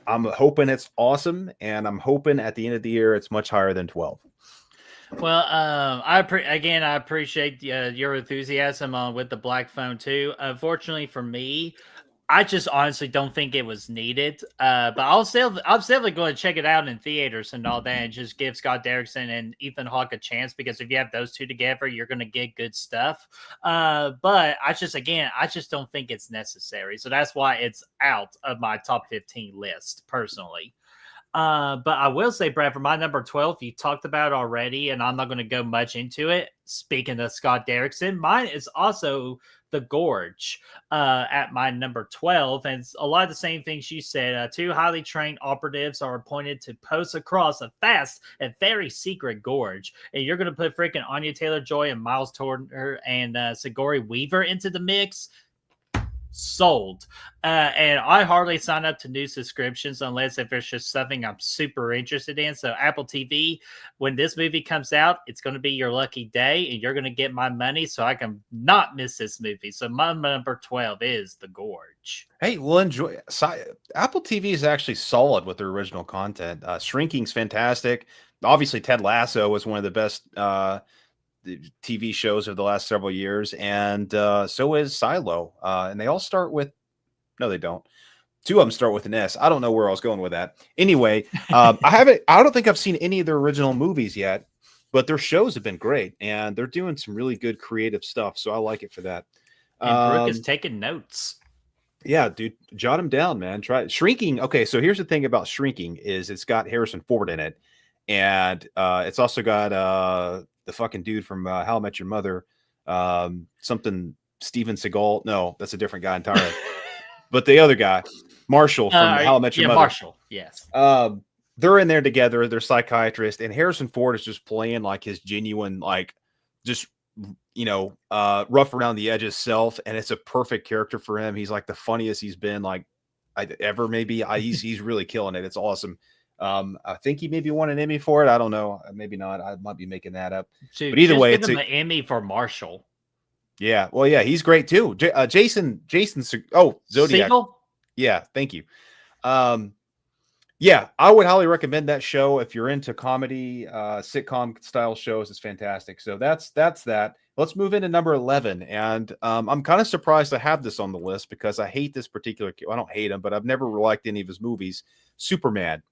hoping it's awesome, and I'm hoping at the end of the year it's much higher than 12. Well, I appreciate your enthusiasm with the Black Phone 2. Unfortunately for me, I just honestly don't think it was needed. But I'm definitely going to check it out in theaters and all that, and just give Scott Derrickson and Ethan Hawke a chance because if you have those two together, you're going to get good stuff. But I just don't think it's necessary. So that's why it's out of my top 15 list personally. But I will say, Brad, for my number 12, you talked about already, and I'm not going to go much into it. Speaking of Scott Derrickson, mine is also The Gorge at my number 12. And it's a lot of the same things you said. Two highly trained operatives are appointed to post across a vast and very secret gorge. And you're going to put freaking Anya Taylor-Joy and Miles Turner and Sigourney Weaver into the mix. Sold. And I hardly sign up to new subscriptions unless if it's just something I'm super interested in. So Apple TV, when this movie comes out, it's going to be your lucky day and you're going to get my money so I can not miss this movie. So my number 12 is The Gorge. Hey, we'll enjoy. Apple TV is actually solid with their original content. Shrinking's fantastic. Obviously, Ted Lasso was one of the best TV shows of the last several years, and so is Silo. And they all start with, no, they don't. Two of them start with an S. I don't know where I was going with that. Anyway, I don't think I've seen any of their original movies yet, but their shows have been great, and they're doing some really good creative stuff. So I like it for that. And Brooke is taking notes. Yeah, dude, jot them down, man. Try it. Shrinking. Okay, so here's the thing about Shrinking is it's got Harrison Ford in it, and it's also got the fucking dude from How I Met Your Mother, something Steven Seagal. No, that's a different guy entirely. But the other guy, Marshall from How I Met Your Mother. Marshall, yes. They're in there together. They're psychiatrists, and Harrison Ford is just playing like his genuine, like just rough around the edges self, and it's a perfect character for him. He's like the funniest he's been like ever. Maybe he's really killing it. It's awesome. I think he maybe won an Emmy for it. I don't know. Maybe not. I might be making that up. Dude, but either way, it's an Emmy for Marshall. Yeah. Well, yeah, he's great too. Jason. Oh, Zodiac. Segel? Yeah. Thank you. Yeah, I would highly recommend that show if you're into comedy, sitcom style shows. It's fantastic. So that's that. Let's move into number 11. And I'm kind of surprised to have this on the list because I hate this particular. I don't hate him, but I've never liked any of his movies. Superman.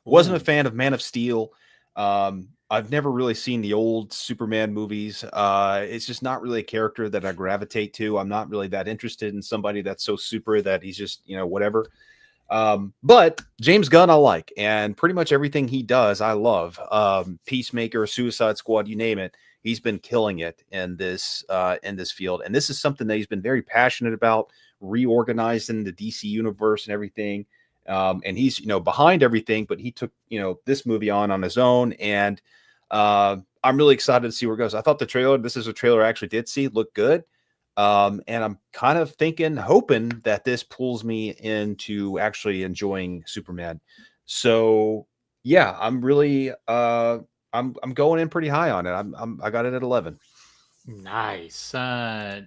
Wasn't a fan of Man of Steel. I've never really seen the old Superman movies. It's just not really a character that I gravitate to. I'm not really that interested in somebody that's so super that he's just, whatever. But James Gunn I like, and pretty much everything he does I love. Peacemaker, Suicide Squad, you name it, he's been killing it in this field. And this is something that he's been very passionate about, reorganizing the DC universe and everything. And he's behind everything, but he took this movie on his own, and I'm really excited to see where it goes. I thought this is a trailer I actually did see, looked good. And I'm kind of hoping that this pulls me into actually enjoying Superman. So yeah, I'm really I'm going in pretty high on it. I got it at 11. Nice. I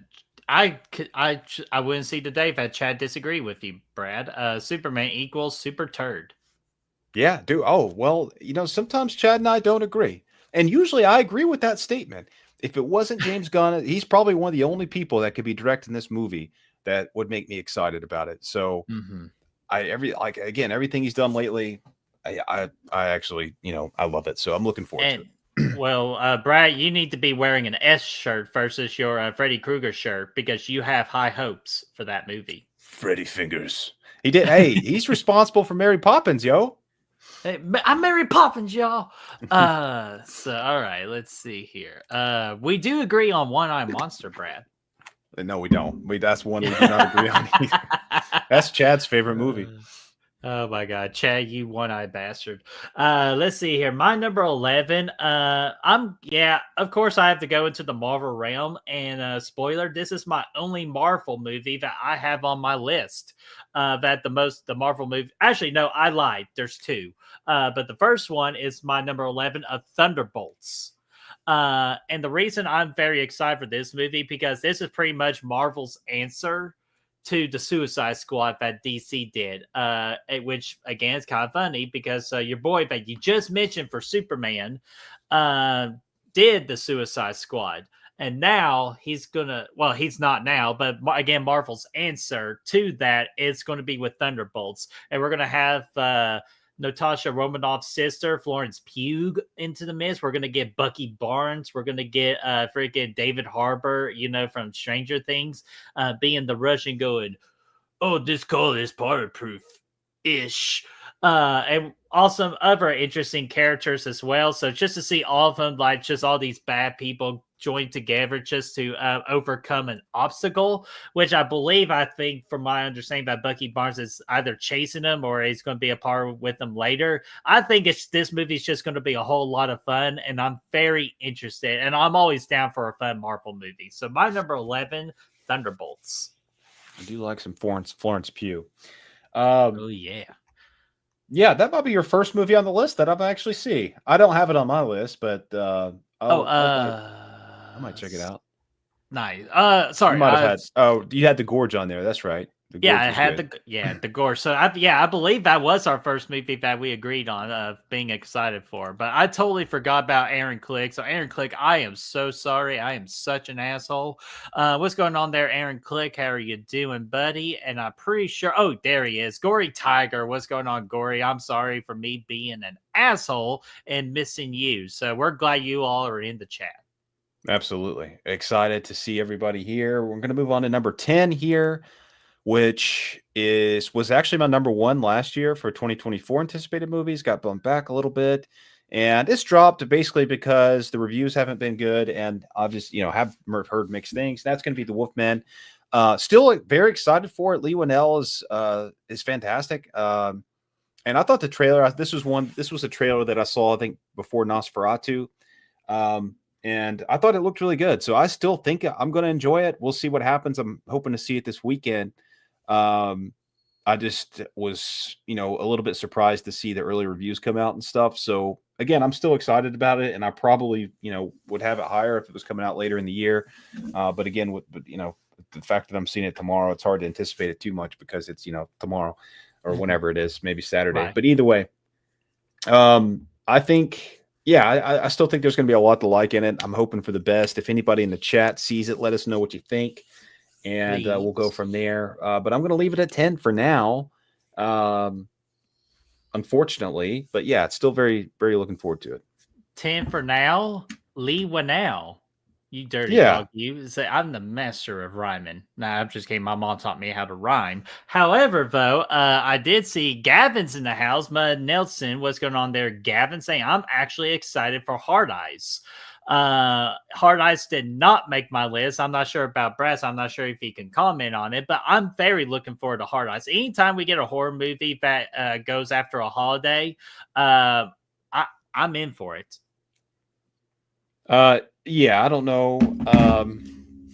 wouldn't see today if Chad disagree with you, Brad. Superman equals super turd. Yeah, dude. Oh, well, sometimes Chad and I don't agree. And usually I agree with that statement. If it wasn't James Gunn, he's probably one of the only people that could be directing this movie that would make me excited about it. So everything he's done lately, I actually, I love it. So I'm looking forward to it. Well, Brad, you need to be wearing an S shirt versus your Freddy Krueger shirt because you have high hopes for that movie. Freddy Fingers. He did. Hey, he's responsible for Mary Poppins, yo. Hey, I'm Mary Poppins, y'all. So all right, let's see here. We do agree on One-Eye Monster, Brad. No, we don't. That's one we do not agree on either. That's Chad's favorite movie. Oh my God, Chad, you one-eyed bastard. Let's see here. My number 11. Of course I have to go into the Marvel realm. And spoiler, this is my only Marvel movie that I have on my list. The Marvel movie. Actually, no, I lied. There's two. But the first one is my number 11 of Thunderbolts. And the reason I'm very excited for this movie because this is pretty much Marvel's answer to the Suicide Squad that DC did, which again is kind of funny because your boy that you just mentioned for Superman did the Suicide Squad, and now he's not now, but again, Marvel's answer to that is going to be with Thunderbolts, and we're going to have Natasha Romanoff's sister, Florence Pugh, into the mix. We're going to get Bucky Barnes. We're going to get freaking David Harbour, from Stranger Things, being the Russian going, oh, this color is fireproof-ish. And also other interesting characters as well. So just to see all of them, like just all these bad people join together just to overcome an obstacle, which I think from my understanding that Bucky Barnes is either chasing them or he's going to be a part with them later. I think this movie's just going to be a whole lot of fun, and I'm very interested, and I'm always down for a fun Marvel movie. So my number 11, Thunderbolts. I do like some Florence Pugh. Oh yeah. Yeah, that might be your first movie on the list that I've actually see. I don't have it on my list, but I might check it out. Nice. Sorry. You might have you had The Gorge on there. That's right. I had the Gorge. So I believe that was our first movie that we agreed on being excited for. But I totally forgot about Aaron Click. So Aaron Click, I am so sorry. I am such an asshole. What's going on there, Aaron Click? How are you doing, buddy? And I'm pretty sure. Oh, there he is. Gory Tiger. What's going on, Gory? I'm sorry for me being an asshole and missing you. So we're glad you all are in the chat. Absolutely. Excited to see everybody here. We're going to move on to number 10 here, which was actually my number 1 last year for 2024 anticipated movies. Got bumped back a little bit, and it's dropped basically because the reviews haven't been good, and I've just have heard mixed things. That's going to be The Wolfman. Still very excited for it. Lee Winnell is fantastic, and I thought the trailer. This was a trailer that I saw I think before Nosferatu. And I thought it looked really good. So I still think I'm going to enjoy it. We'll see what happens. I'm hoping to see it this weekend. I just was, a little bit surprised to see the early reviews come out and stuff. So again, I'm still excited about it. And I probably, would have it higher if it was coming out later in the year. But again, the fact that I'm seeing it tomorrow, it's hard to anticipate it too much because it's, tomorrow or whenever it is, maybe Saturday. Right. But either way, I think... Yeah, I still think there's going to be a lot to like in it. I'm hoping for the best. If anybody in the chat sees it, let us know what you think, and we'll go from there. But I'm going to leave it at 10 for now, unfortunately. But yeah, it's still very, very looking forward to it. 10 for now. Lee Winnell. You dirty Yeah. dog. You say I'm the master of rhyming. Nah, I'm just kidding. My mom taught me how to rhyme. However, though, I did see Gavin's in the house. Mud Nelson, what's going on there? Gavin saying, I'm actually excited for Hard Eyes. Hard Eyes did not make my list. I'm not sure about Brass. I'm not sure if he can comment on it, but I'm very looking forward to Hard Eyes. Anytime we get a horror movie that goes after a holiday, I'm in for it. Yeah, I don't know.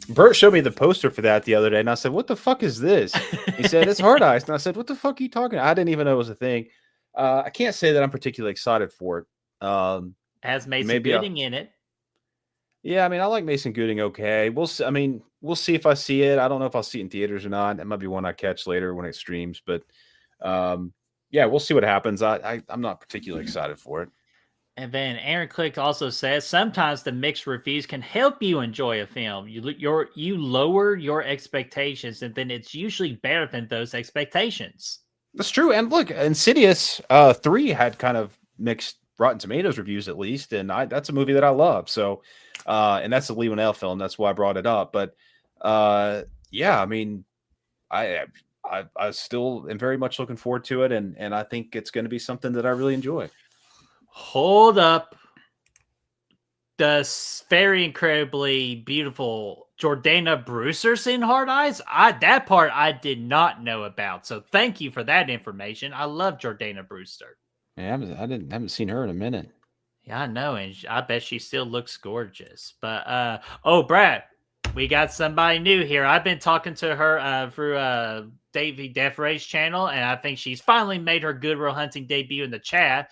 Bert showed me the poster for that the other day, and I said, "What the fuck is this?" He said, "It's Hard Eyes," and I said, "What the fuck are you talking?" I didn't even know it was a thing. I can't say that I'm particularly excited for it. Has Mason maybe Gooding in it. Yeah, I mean, I like Mason Gooding. Okay, we'll see. I mean, we'll see if I see it. I don't know if I'll see it in theaters or not. It might be one I catch later when it streams, but yeah, we'll see what happens. I'm not particularly excited for it. And then Aaron Click also says sometimes the mixed reviews can help you enjoy a film. You lower your expectations, and then it's usually better than those expectations. That's true. And look, Insidious 3 had kind of mixed Rotten Tomatoes reviews at least, and that's a movie that I love. So, and that's a Lee Winnell film. That's why I brought it up. But yeah, I mean, I still am very much looking forward to it, and I think it's going to be something that I really enjoy. Hold up. The very incredibly beautiful Jordana Brewster's in Hard Eyes. That part I did not know about. So thank you for that information. I love Jordana Brewster. Yeah, I haven't seen her in a minute. Yeah, I know, and I bet she still looks gorgeous. But oh, Brad, we got somebody new here. I've been talking to her through Davey Defray's channel, and I think she's finally made her Good Will Hunting debut in the chat.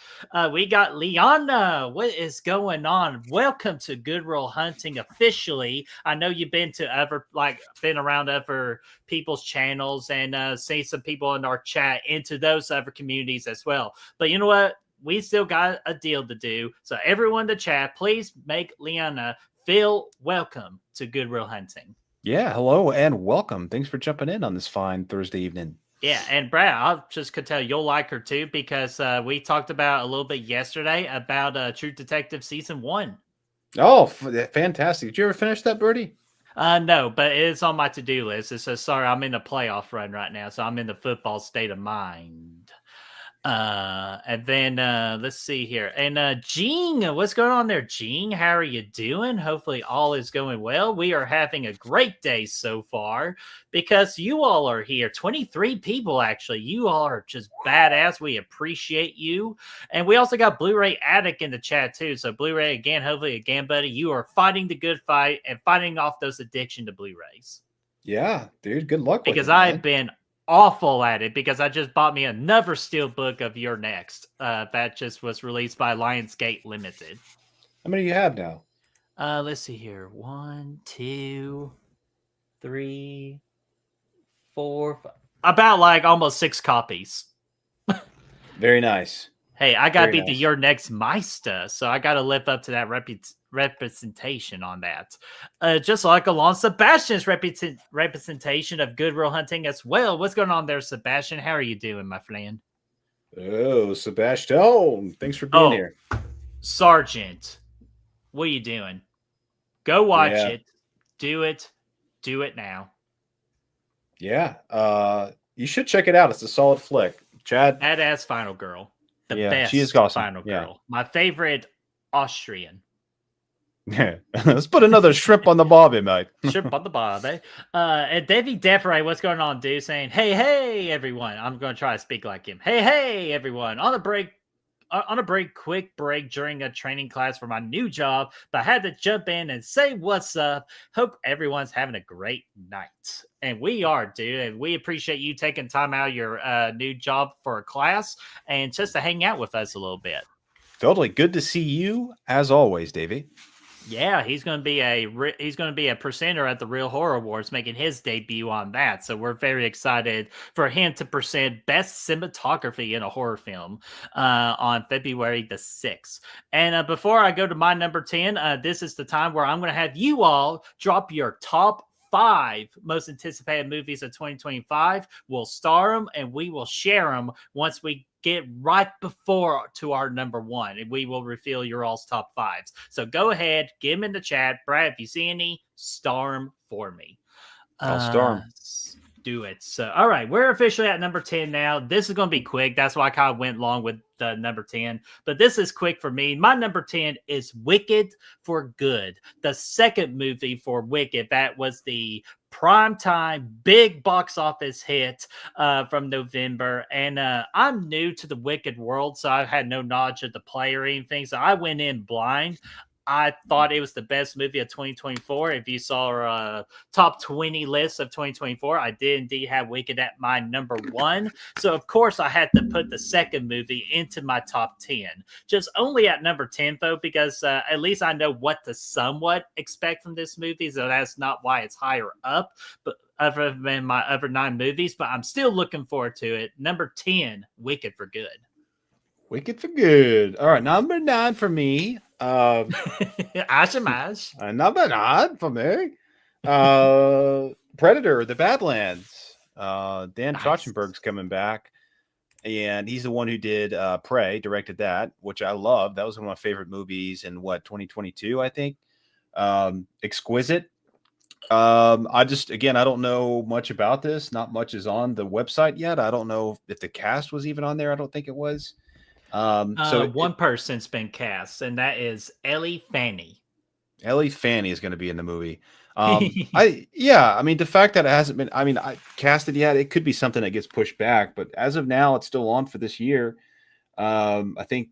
We got Liana. What is going on? Welcome to Good Will Hunting officially. I know you've been around other people's channels and seen some people in our chat into those other communities as well. But you know what? We still got a deal to do. So everyone in the chat, please make Liana feel welcome to Good Will Hunting. Yeah, hello and welcome. Thanks for jumping in on this fine Thursday evening. Yeah, and Brad, I just could tell you'll like her too because we talked about a little bit yesterday about True Detective Season 1. Oh, fantastic. Did you ever finish that, Birdie? No, but it's on my to-do list. It says, sorry, I'm in a playoff run right now, so I'm in the football state of mind. And then let's see here. And Gene, what's going on there, Gene? How are you doing? Hopefully all is going well. We are having a great day so far because you all are here. 23 people, actually. You all are just badass. We appreciate you. And we also got Blu-ray Addict in the chat too. So Blu-ray again, hopefully again, buddy, you are fighting the good fight and fighting off those addiction to Blu-rays. Yeah, dude, good luck with because it, I've been awful at it because I just bought me another steelbook of Your Next that just was released by Lionsgate Limited. How many do you have now? Let's see here. 1, 2, 3, 4, 5. About like almost 6 copies. Very nice. Hey, I gotta Very be the nice. Your Next Meister, so I gotta live up to that representation on that. Just like along Sebastian's representation of Good Will Hunting as well. What's going on there, Sebastian? How are you doing, my friend? Oh, Sebastian. Thanks for being here. Sergeant, what are you doing? Go watch Yeah. it. Do it. Do it now. Yeah. You should check it out. It's a solid flick. Chad. Badass Final Girl. The Yeah, best she is awesome. Final Yeah. Girl. My favorite Austrian. Yeah. Let's put another shrimp on the barbie, mate. Shrimp on the barbie. And Davey Defray, what's going on, dude? Saying, hey, everyone. I'm going to try to speak like him. Hey, everyone. On a quick break during a training class for my new job, but I had to jump in and say what's up. Hope everyone's having a great night. And we are, dude. And we appreciate you taking time out of your new job for a class and just to hang out with us a little bit. Totally. Good to see you as always, Davey. Yeah, he's going to be a presenter at the Real Horror Awards, making his debut on that. So we're very excited for him to present Best Cinematography in a Horror Film on February the 6th. And before I go to my number 10, this is the time where I'm going to have you all drop your top 5 most anticipated movies of 2025. We'll star them and we will share them once we get right before to our number one, and we will reveal your all's top fives. So go ahead, get them in the chat. Brad, if you see any, star them for me. I'll star 'em. Do it. So, all right, we're officially at number 10 now. This is going to be quick. That's why I kind of went along with the number 10. But this is quick for me. My number 10 is Wicked for Good, the second movie for Wicked. That was the primetime big box office hit from November. And I'm new to the Wicked world, so I had no knowledge of the play or anything. So I went in blind. I thought it was the best movie of 2024. If you saw our top 20 list of 2024, I did indeed have Wicked at my number one. So, of course, I had to put the second movie into my top 10. Just only at number 10, though, because at least I know what to somewhat expect from this movie. So that's not why it's higher up, but other than my other 9 movies. But I'm still looking forward to it. Number 10, Wicked for Good. Wicked for Good. All right, number 9 for me. Ashamash. Number 9 for me. Predator, The Badlands. Dan Trachtenberg's coming back, and he's the one who did Prey, directed that, which I love. That was one of my favorite movies in 2022, I think. Exquisite. I don't know much about this. Not much is on the website yet. I don't know if the cast was even on there. I don't think it was. One person's been cast, and that is Ellie Fanny. Ellie Fanny is going to be in the movie. The fact that it hasn't been, casted yet, it could be something that gets pushed back, but as of now, it's still on for this year. I think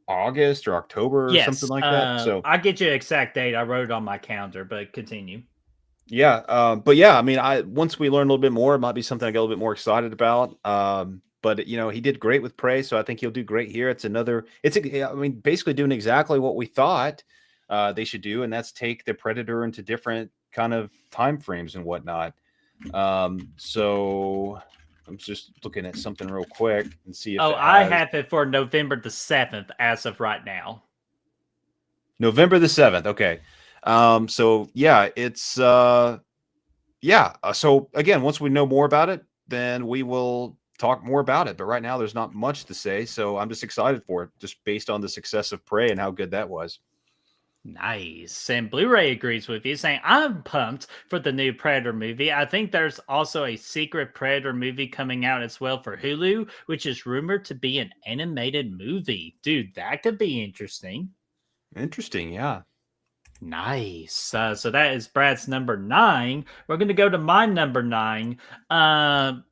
August or October or something like that. So I'll get you an exact date. I wrote it on my calendar, but continue. Yeah. Once we learn a little bit more, it might be something I get a little bit more excited about. But he did great with Prey, so I think he'll do great here. Basically doing exactly what we thought they should do, and that's take the Predator into different kind of time frames and whatnot. So I'm just looking at something real quick and see if I have it for November the 7th as of right now. November the 7th. Okay. So again, once we know more about it, then we will talk more about it. But right now, there's not much to say. So I'm just excited for it, just based on the success of Prey and how good that was. Nice. And Blu-ray agrees with you, saying, I'm pumped for the new Predator movie. I think there's also a secret Predator movie coming out as well for Hulu, which is rumored to be an animated movie. Dude, that could be interesting. Interesting, yeah. Nice. So that is Brad's number 9. We're going to go to my number 9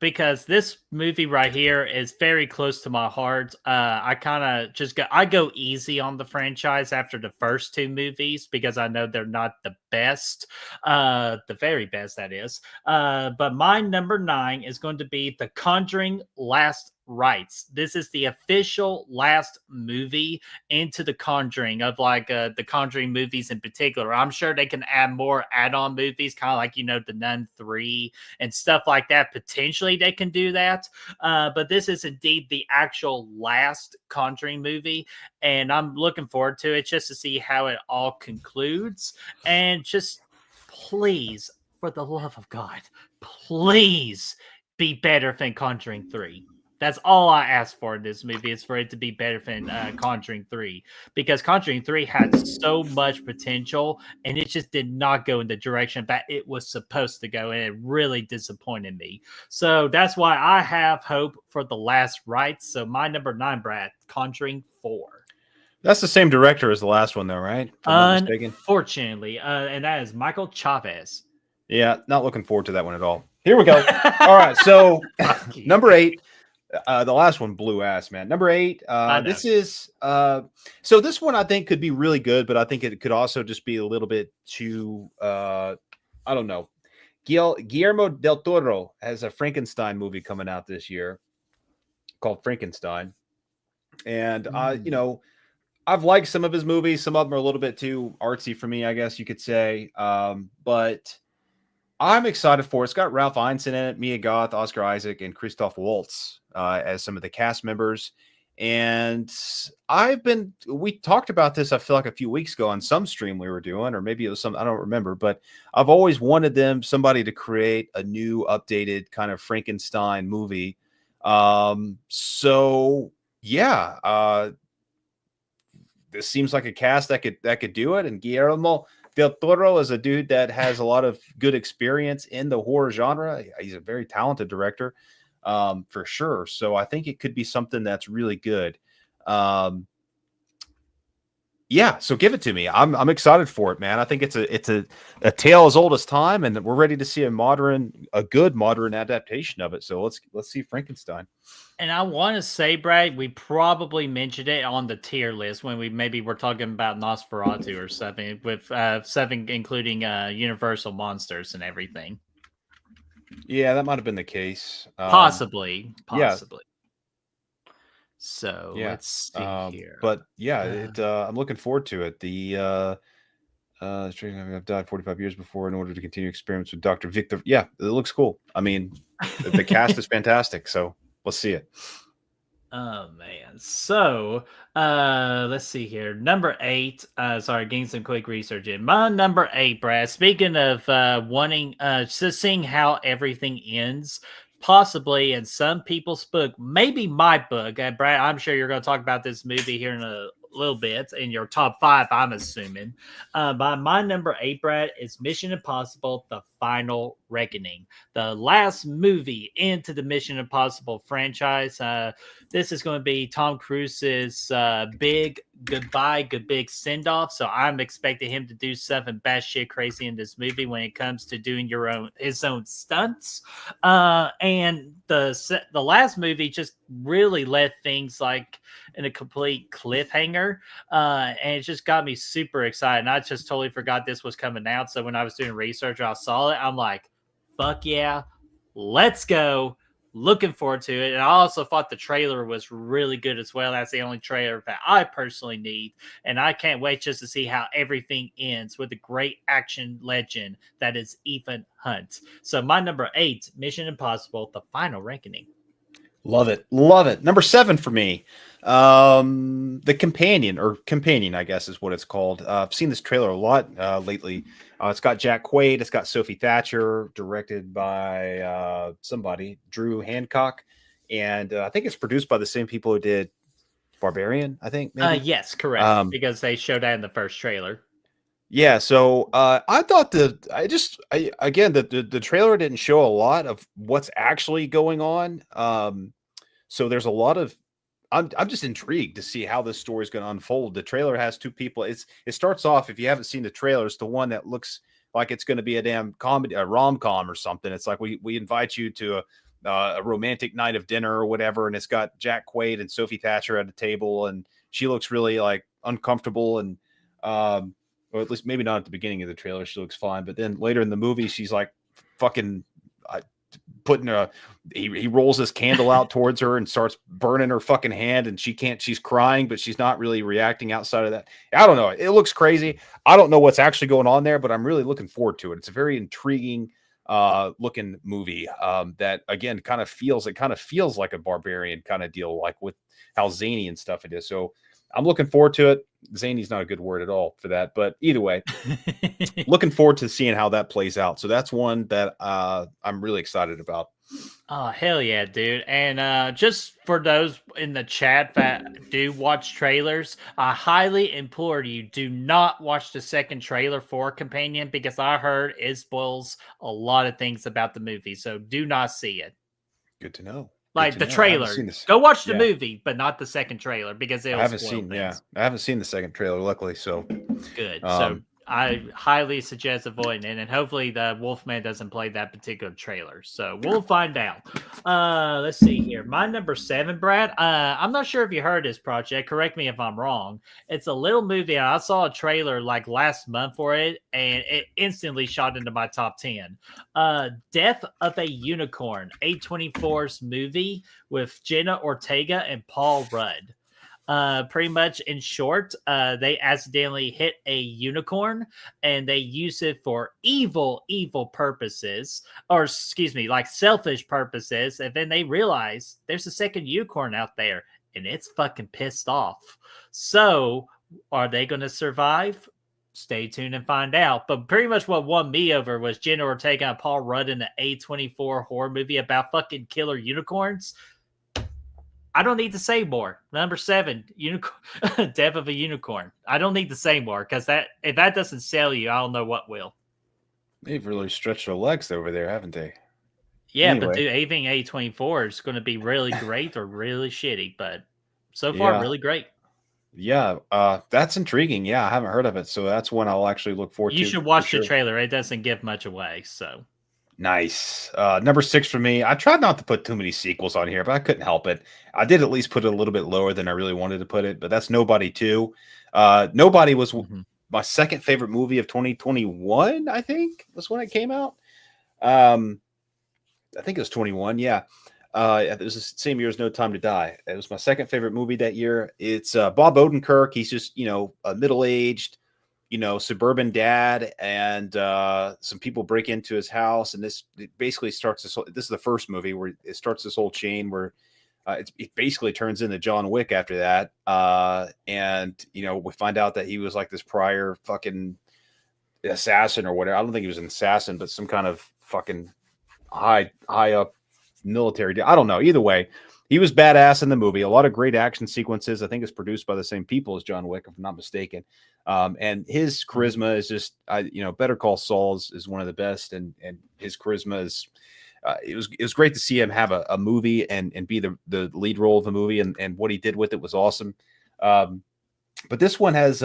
because this movie right here is very close to my heart. I kind of I go easy on the franchise after the first 2 movies because I know they're not the best, the very best, that is. But my number 9 is going to be The Conjuring Last Rites. This is the official last movie into the Conjuring of the Conjuring movies in particular. I'm sure they can add more add-on movies, kind of like The Nun 3 and stuff like that. Potentially they can do that, but this is indeed the actual last Conjuring movie, and I'm looking forward to it just to see how it all concludes. And just please, for the love of God, please be better than Conjuring 3. That's all I ask for in this movie, is for it to be better than Conjuring 3. Because Conjuring 3 had so much potential, and it just did not go in the direction that it was supposed to go, and it really disappointed me. So that's why I have hope for The Last Rites. So my number 9, Brad, Conjuring 4. That's the same director as the last one, though, right? If I'm not mistaken. Unfortunately. And that is Michael Chavez. Yeah, not looking forward to that one at all. Here we go. All right, so number 8. The last one blew ass, man. Number 8. This is so this one I think could be really good, but I think it could also just be a little bit too I don't know. Guillermo del Toro has a Frankenstein movie coming out this year called Frankenstein. And I've liked some of his movies. Some of them are a little bit too artsy for me, I guess you could say. But I'm excited for it. It's got Ralph Ineson in it, Mia Goth, Oscar Isaac, and Christoph Waltz as some of the cast members. And we talked about this, I feel like a few weeks ago on some stream we were doing, or maybe it was I don't remember, but I've always wanted somebody to create a new updated kind of Frankenstein movie So yeah, this seems like a cast that could do it. And Guillermo del Toro is a dude that has a lot of good experience in the horror genre. He's a very talented director, for sure. So I think it could be something that's really good. Yeah, so give it to me. I'm excited for it, man. I think it's a tale as old as time, and we're ready to see a good modern adaptation of it. So let's see Frankenstein. And I want to say, Brad, we probably mentioned it on the tier list when we maybe were talking about Nosferatu or something, with something including Universal monsters and everything. Yeah, that might have been the case. Possibly. Yeah. So Yeah. let's see here. But yeah, I'm looking forward to it. I've died 45 years before in order to continue experiments with Dr. Victor. Yeah, it looks cool. I mean, the cast is fantastic. So let's see it. Oh man. So let's see here. Number 8. Sorry, getting some quick research in. My number 8, Brad. Speaking of wanting just seeing how everything ends, possibly in some people's book, maybe my book. Brad, I'm sure you're gonna talk about this movie here in a little bit in your top 5, I'm assuming. By my number 8, Brad, is Mission Impossible: The Final Reckoning, the last movie into the Mission Impossible franchise. This is going to be Tom Cruise's big big send off. So I'm expecting him to do something batshit crazy in this movie when it comes to doing his own stunts. And the last movie just really left things like in a complete cliffhanger, and it just got me super excited. And I just totally forgot this was coming out. So when I was doing research, I saw it. I'm like, fuck yeah, let's go. Looking forward to it. And I also thought the trailer was really good as well. That's the only trailer that I personally need. And I can't wait just to see how everything ends with the great action legend that is Ethan Hunt. So my number 8, Mission Impossible: The Final Reckoning. Love it. Love it. Number 7 for me. The Companion, I guess is what it's called. I've seen this trailer a lot lately. It's got Jack Quaid. It's got Sophie Thatcher, directed by somebody, Drew Hancock. And I think it's produced by the same people who did Barbarian, I think. Maybe. Yes, correct. Because they showed that in the first trailer. Yeah, so I thought the trailer didn't show a lot of what's actually going on. So there's a lot of I'm just intrigued to see how this story is going to unfold. The trailer has 2 people. It starts off, if you haven't seen the trailer, it's the one that looks like it's going to be a damn comedy, a rom-com or something. It's like we invite you to a romantic night of dinner or whatever, and it's got Jack Quaid and Sophie Thatcher at a table, and she looks really like uncomfortable and or at least maybe not at the beginning of the trailer. She looks fine. But then later in the movie, she's like fucking putting he rolls this candle out towards her and starts burning her fucking hand. And she's crying, but she's not really reacting outside of that. I don't know. It looks crazy. I don't know what's actually going on there, but I'm really looking forward to it. It's a very intriguing looking movie that again kind of feels like a Barbarian kind of deal, like with how zany and stuff it is. So I'm looking forward to it. Zany's not a good word at all for that, but either way, looking forward to seeing how that plays out. So that's one that I'm really excited about. Oh, hell yeah, dude. And just for those in the chat that do watch trailers, I highly implore you, do not watch the second trailer for Companion, because I heard it spoils a lot of things about the movie. So do not see it. Good to know. Like the trailer. Go watch the movie, but not the second trailer, because it'll spoil things. I haven't seen the second trailer, luckily. So good. So I highly suggest avoiding it, and hopefully the Wolfman doesn't play that particular trailer. So we'll find out. Let's see here. My number 7, Brad. I'm not sure if you heard this project. Correct me if I'm wrong. It's a little movie, and I saw a trailer like last month for it, and it instantly shot into my top 10. Death of a Unicorn, A24's movie with Jenna Ortega and Paul Rudd. Pretty much in short, they accidentally hit a unicorn and they use it for evil purposes, or excuse me, like selfish purposes. And then they realize there's a second unicorn out there and it's fucking pissed off. So are they going to survive? Stay tuned and find out. But pretty much what won me over was Jenna Ortega and Paul Rudd in the A24 horror movie about fucking killer unicorns. I don't need to say more. Number 7, unicorn, Death of a Unicorn. I don't need to say more because if that doesn't sell you, I don't know what will. They've really stretched their legs over there, haven't they? Yeah, but Anyway. dude, anything A24 is going to be really great or really shitty, but so far, Yeah. really great. Yeah, that's intriguing. Yeah, I haven't heard of it, so that's one I'll actually look forward You to. should For watch the sure. trailer. It doesn't give much away, so. Nice. Number 6 for me. I tried not to put too many sequels on here, but I couldn't help it. I did at least put it a little bit lower than I really wanted to put it, but that's Nobody 2. Nobody was my second favorite movie of 2021, I think, was when it came out. I think it was 21, yeah. It was the same year as No Time to Die. It was my second favorite movie that year. It's Bob Odenkirk. He's just, a middle-aged, suburban dad, and some people break into his house, and it basically starts this is the first movie where it starts this whole chain where it basically turns into John Wick after that. And we find out that he was like this prior fucking assassin or whatever. I don't think he was an assassin, but some kind of fucking high up military. I don't know. Either way, he was badass in the movie. A lot of great action sequences. I think it's produced by the same people as John Wick, if I'm not mistaken. And his charisma is just, Better Call Saul is one of the best, and his charisma is. It was great to see him have a movie and be the lead role of the movie, and what he did with it was awesome. But this one has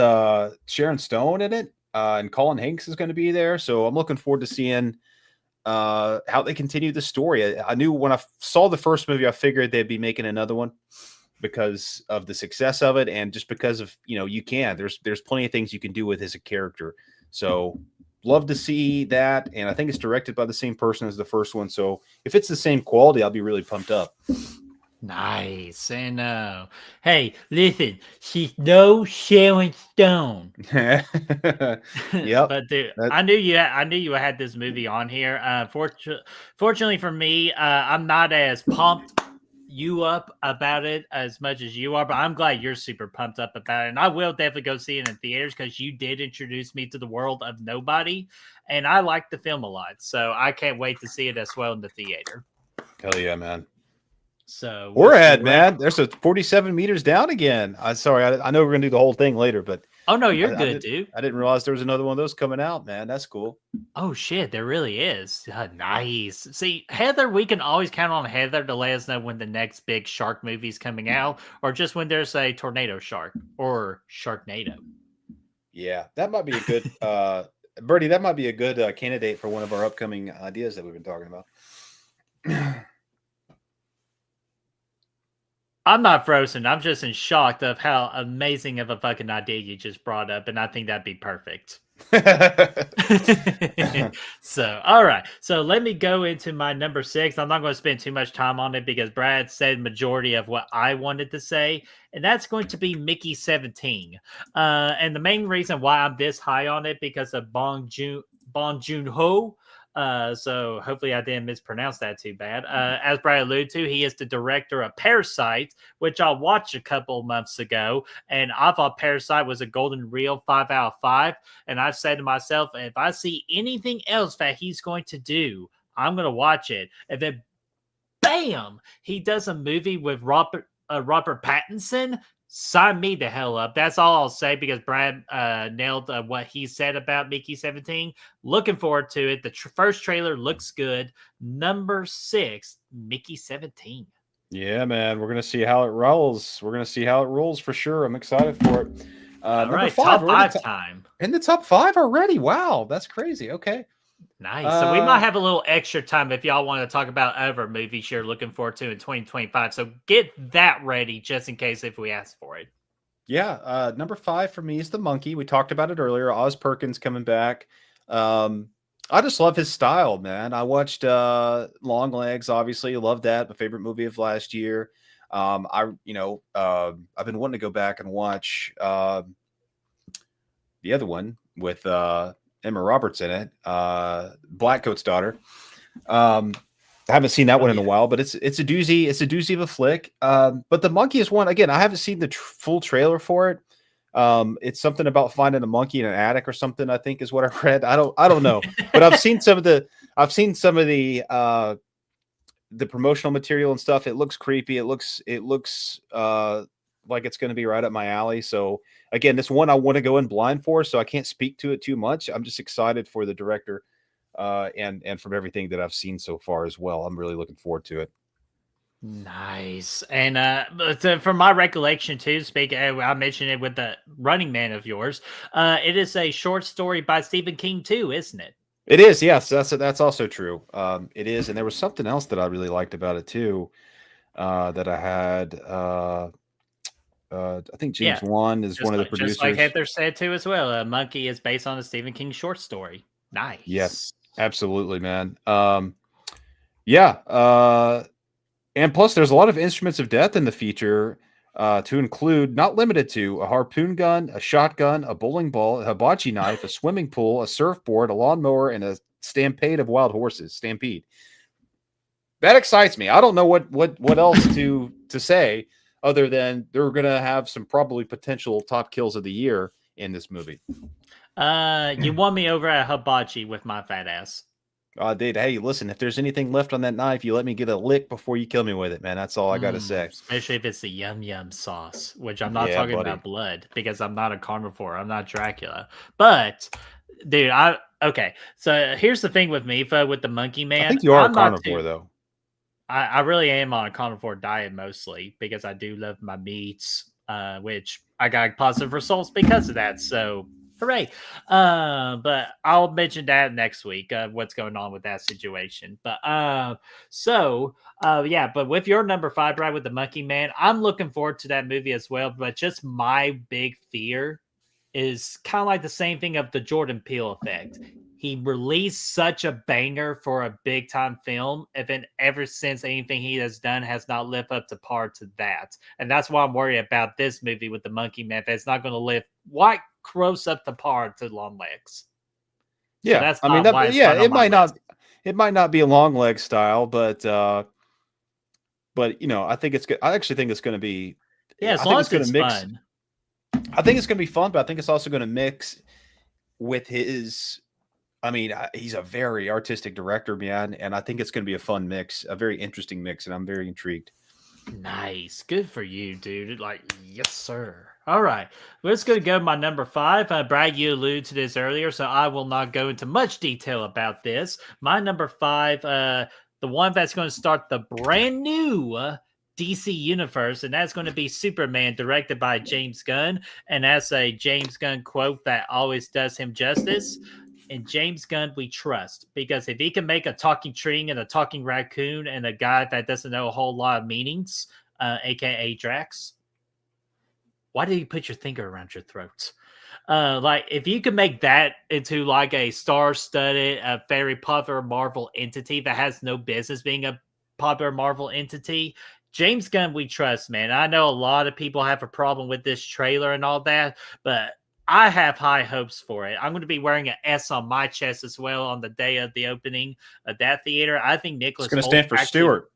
Sharon Stone in it, and Colin Hanks is going to be there, so I'm looking forward to seeing how they continue the story. I knew when I saw the first movie, I figured they'd be making another one because of the success of it, and just because of there's plenty of things you can do with his character. So love to see that, and I think it's directed by the same person as the first one. So if it's the same quality, I'll be really pumped up. Nice. And hey, listen, she's no Sharon Stone. Yep. But dude, I knew you had this movie on here. Fortunately for me, I'm not as pumped you up about it as much as you are, but I'm glad you're super pumped up about it. And I will definitely go see it in theaters because you did introduce me to the world of Nobody, and I like the film a lot. So I can't wait to see it as well in the theater. Hell yeah, man. So we're ahead, man. There's a 47 meters down again. Sorry, I know we're gonna do the whole thing later, but oh no, you're good, dude. I didn't realize there was another one of those coming out, man. That's cool. Oh shit, there really is. Nice. See, Heather, we can always count on Heather to let us know when the next big shark movie is coming out, or just when there's a tornado shark or Sharknado. Yeah, that might be a good Birdie. That might be a good candidate for one of our upcoming ideas that we've been talking about. I'm not frozen. I'm just in shock of how amazing of a fucking idea you just brought up, and I think that'd be perfect. So, all right. So let me go into my number 6. I'm not going to spend too much time on it because Brad said majority of what I wanted to say, and that's going to be Mickey 17. And the main reason why I'm this high on it because of Bong Joon-ho. So hopefully I didn't mispronounce that too bad. As Brad alluded to, he is the director of Parasite, which I watched a couple months ago, and I thought Parasite was a golden reel 5 out of 5. And I've said to myself, if I see anything else that he's going to do, I'm going to watch it. And then, bam, he does a movie with Robert Pattinson. Sign me the hell up. That's all I'll say because Brad nailed what he said about Mickey 17. Looking forward to it. The first trailer looks good. Number 6, Mickey 17. Yeah, man. We're going to see how it rolls. We're going to see how it rolls for sure. I'm excited for it. All right, 5, top 5 time. In the top 5 already. Wow, that's crazy. Okay. Nice. So we might have a little extra time if y'all want to talk about other movies you're looking forward to in 2025. So get that ready just in case if we ask for it. Yeah. Number 5 for me is The Monkey. We talked about it earlier. Oz Perkins coming back. I just love his style, man. I watched Long Legs, obviously. Loved that. My favorite movie of last year. I've been wanting to go back and watch the other one with Emma Roberts in it, Blackcoat's Daughter. I haven't seen that one in a while, but it's a doozy. It's a doozy of a flick. But The Monkey is one. Again, I haven't seen the full trailer for it. It's something about finding a monkey in an attic or something, I think is what I read. I don't know, but I've seen some of the the promotional material and stuff, it looks creepy. It looks like it's going to be right up my alley. So again, this one I want to go in blind for, so I can't speak to it too much. I'm just excited for the director, and from everything that I've seen so far as well. I'm really looking forward to it. Nice. And but from my recollection too, I mentioned it with the Running Man of yours. It is a short story by Stephen King too, isn't it? It is, yes. That's also true. It is, and there was something else that I really liked about it too. That I had. I think James Wan is one of the producers. Just like Heather said too, as well. Monkey is based on a Stephen King short story. Nice. Yes, absolutely, man. Yeah. And plus, there's a lot of instruments of death in the feature, to include, not limited to, a harpoon gun, a shotgun, a bowling ball, a hibachi knife, a swimming pool, a surfboard, a lawnmower, and a stampede of wild horses. Stampede. That excites me. I don't know what else to say other than they're going to have some probably potential top kills of the year in this movie. You won me over at hibachi with my fat ass. Dude, hey, listen, if there's anything left on that knife, you let me get a lick before you kill me with it, man. That's all I got to say. Especially if it's the yum yum sauce, which I'm not talking about blood, because I'm not a carnivore. I'm not Dracula. But, dude, okay. So here's the thing with me, with the Monkey Man. I think you are a carnivore, though. I really am on a carnivore diet mostly because I do love my meats, which I got positive results because of that. So, hooray. But I'll mention that next week, what's going on with that situation. But yeah, but with your number 5, Brad, with the Monkey Man, I'm looking forward to that movie as well. But just my big fear is kind of like the same thing of the Jordan Peele effect. He released such a banger for a big time film, and then ever since anything he has done has not lived up to par to that. And that's why I'm worried about this movie with the Monkey Man. It's not going to live quite close up to par to Long Legs. Yeah, so that's it might not be a long leg style, but you know, I think it's good. I actually think it's going to be. Yeah, as long as it's fun. I think it's going to be fun, but I think it's also going to mix with his. I mean, he's a very artistic director, man, and I think it's going to be a fun mix, a very interesting mix, and I'm very intrigued. Nice. Good for you, dude. Like, yes, sir. All right. Let's go to my number 5. Brad, you alluded to this earlier, so I will not go into much detail about this. My number 5, the one that's going to start the brand new DC universe, and that's going to be Superman, directed by James Gunn. And that's a James Gunn quote that always does him justice. And James Gunn we trust, because if he can make a talking tree and a talking raccoon and a guy that doesn't know a whole lot of meanings, aka Drax, why did you put your finger around your throat? Like, if you can make that into like a star-studded, a very popular Marvel entity that has no business being a popular Marvel entity, James Gunn we trust, man. I know a lot of people have a problem with this trailer and all that, but I have high hopes for it. I'm going to be wearing an S on my chest as well on the day of the opening of that theater. I think Nicholas It's going to stand for Stewart.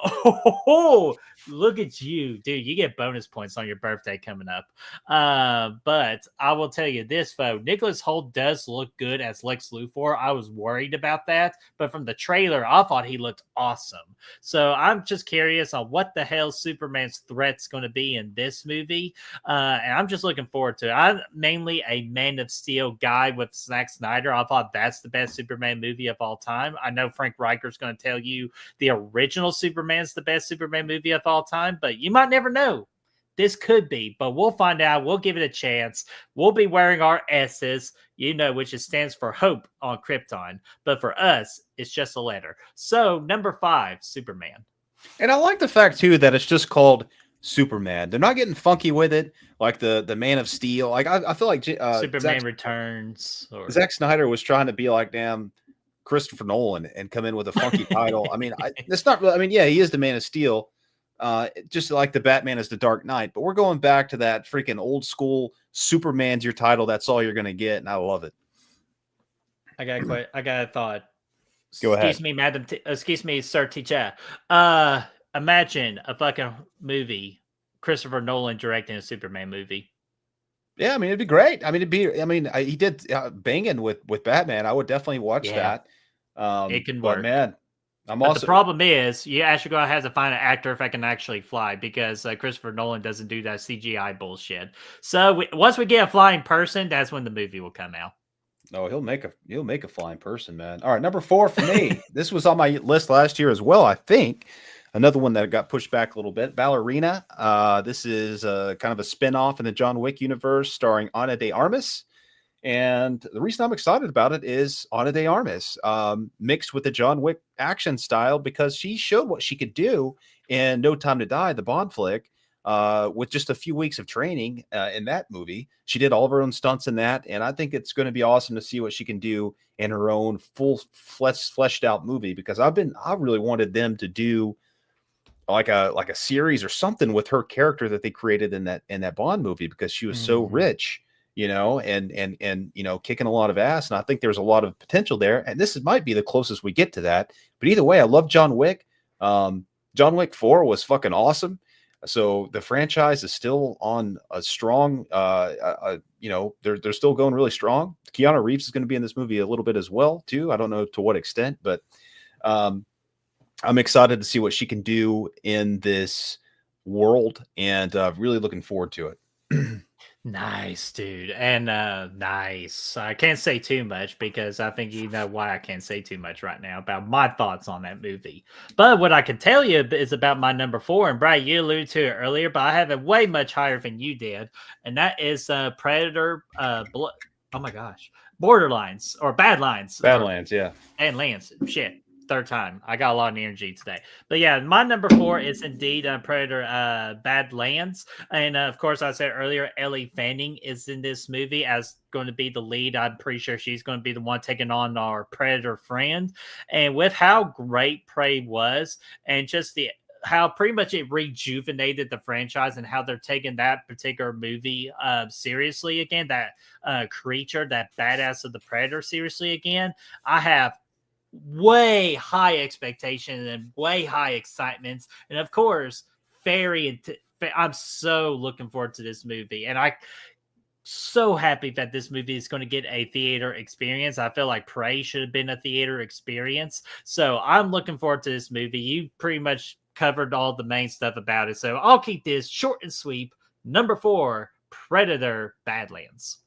Oh, look at you, dude. You get bonus points on your birthday coming up. But I will tell you this, folks. Nicholas Hoult does look good as Lex Luthor. I was worried about that, but from the trailer, I thought he looked awesome. So I'm just curious on what the hell Superman's threat's going to be in this movie. And I'm just looking forward to it. I'm mainly a Man of Steel guy with Zack Snyder. I thought that's the best Superman movie of all time. I know Frank Riker's going to tell you the original Superman's the best Superman movie of all time, but you might never know. This could be, but we'll find out. We'll give it a chance. We'll be wearing our S's, which stands for hope on Krypton. But for us, it's just a letter. So, number 5, Superman. And I like the fact, too, that it's just called Superman. They're not getting funky with it, like the Man of Steel. Like I feel like Superman Returns. Zack Snyder was trying to be like, damn, Christopher Nolan and come in with a funky title. I mean, it's not really, I mean, yeah, he is the Man of Steel, just like the Batman is the Dark Knight, but we're going back to that freaking old school Superman's your title. That's all you're going to get. And I love it. I got a thought. Go ahead. Excuse me, sir teacher. Imagine a fucking movie, Christopher Nolan directing a Superman movie. Yeah, I mean, it'd be great. I mean, he did banging with Batman. I would definitely watch that. It can work. Man, I'm But also the problem is, you actually going to have to find an actor if I can actually fly, because Christopher Nolan doesn't do that CGI bullshit. So once we get a flying person, that's when the movie will come out. No, he'll make a flying person, man. All right, number 4 for me. This was on my list last year as well, I think. Another one that got pushed back a little bit, Ballerina. This is kind of a spin-off in the John Wick universe starring Ana de Armas. And the reason I'm excited about it is Ana de Armas mixed with the John Wick action style, because she showed what she could do in No Time to Die, the Bond flick, with just a few weeks of training in that movie. She did all of her own stunts in that, and I think it's going to be awesome to see what she can do in her own full fleshed out movie, because I really wanted them to do like a series or something with her character that they created in that Bond movie, because she was so rich, and kicking a lot of ass. And I think there's a lot of potential there. And might be the closest we get to that. But either way, I love John Wick. John Wick 4 was fucking awesome. So the franchise is still on a strong, they're still going really strong. Keanu Reeves is going to be in this movie a little bit as well, too. I don't know to what extent, but I'm excited to see what she can do in this world, and really looking forward to it. Nice, dude. And nice. I can't say too much, because I think you know why I can't say too much right now about my thoughts on that movie. But what I can tell you is about my number 4, and Brad, you alluded to it earlier, but I have it way much higher than you did, and that is Predator. Oh my gosh, Borderlines or Badlands. Badlands, yeah. And Lance. Shit. Third time. I got a lot of energy today. But yeah, my number 4 is indeed Predator Badlands. And of course, I said earlier, Ellie Fanning is in this movie as going to be the lead. I'm pretty sure she's going to be the one taking on our Predator friend. And with how great Prey was, and just how pretty much it rejuvenated the franchise, and how they're taking that particular movie seriously again, that creature, that badass of the Predator seriously again, I have way high expectations and way high excitements. And of course, I'm so looking forward to this movie. And I so happy that this movie is going to get a theater experience. I feel like Prey should have been a theater experience. So I'm looking forward to this movie. You pretty much covered all the main stuff about it. So I'll keep this short and sweet. Number 4, Predator Badlands.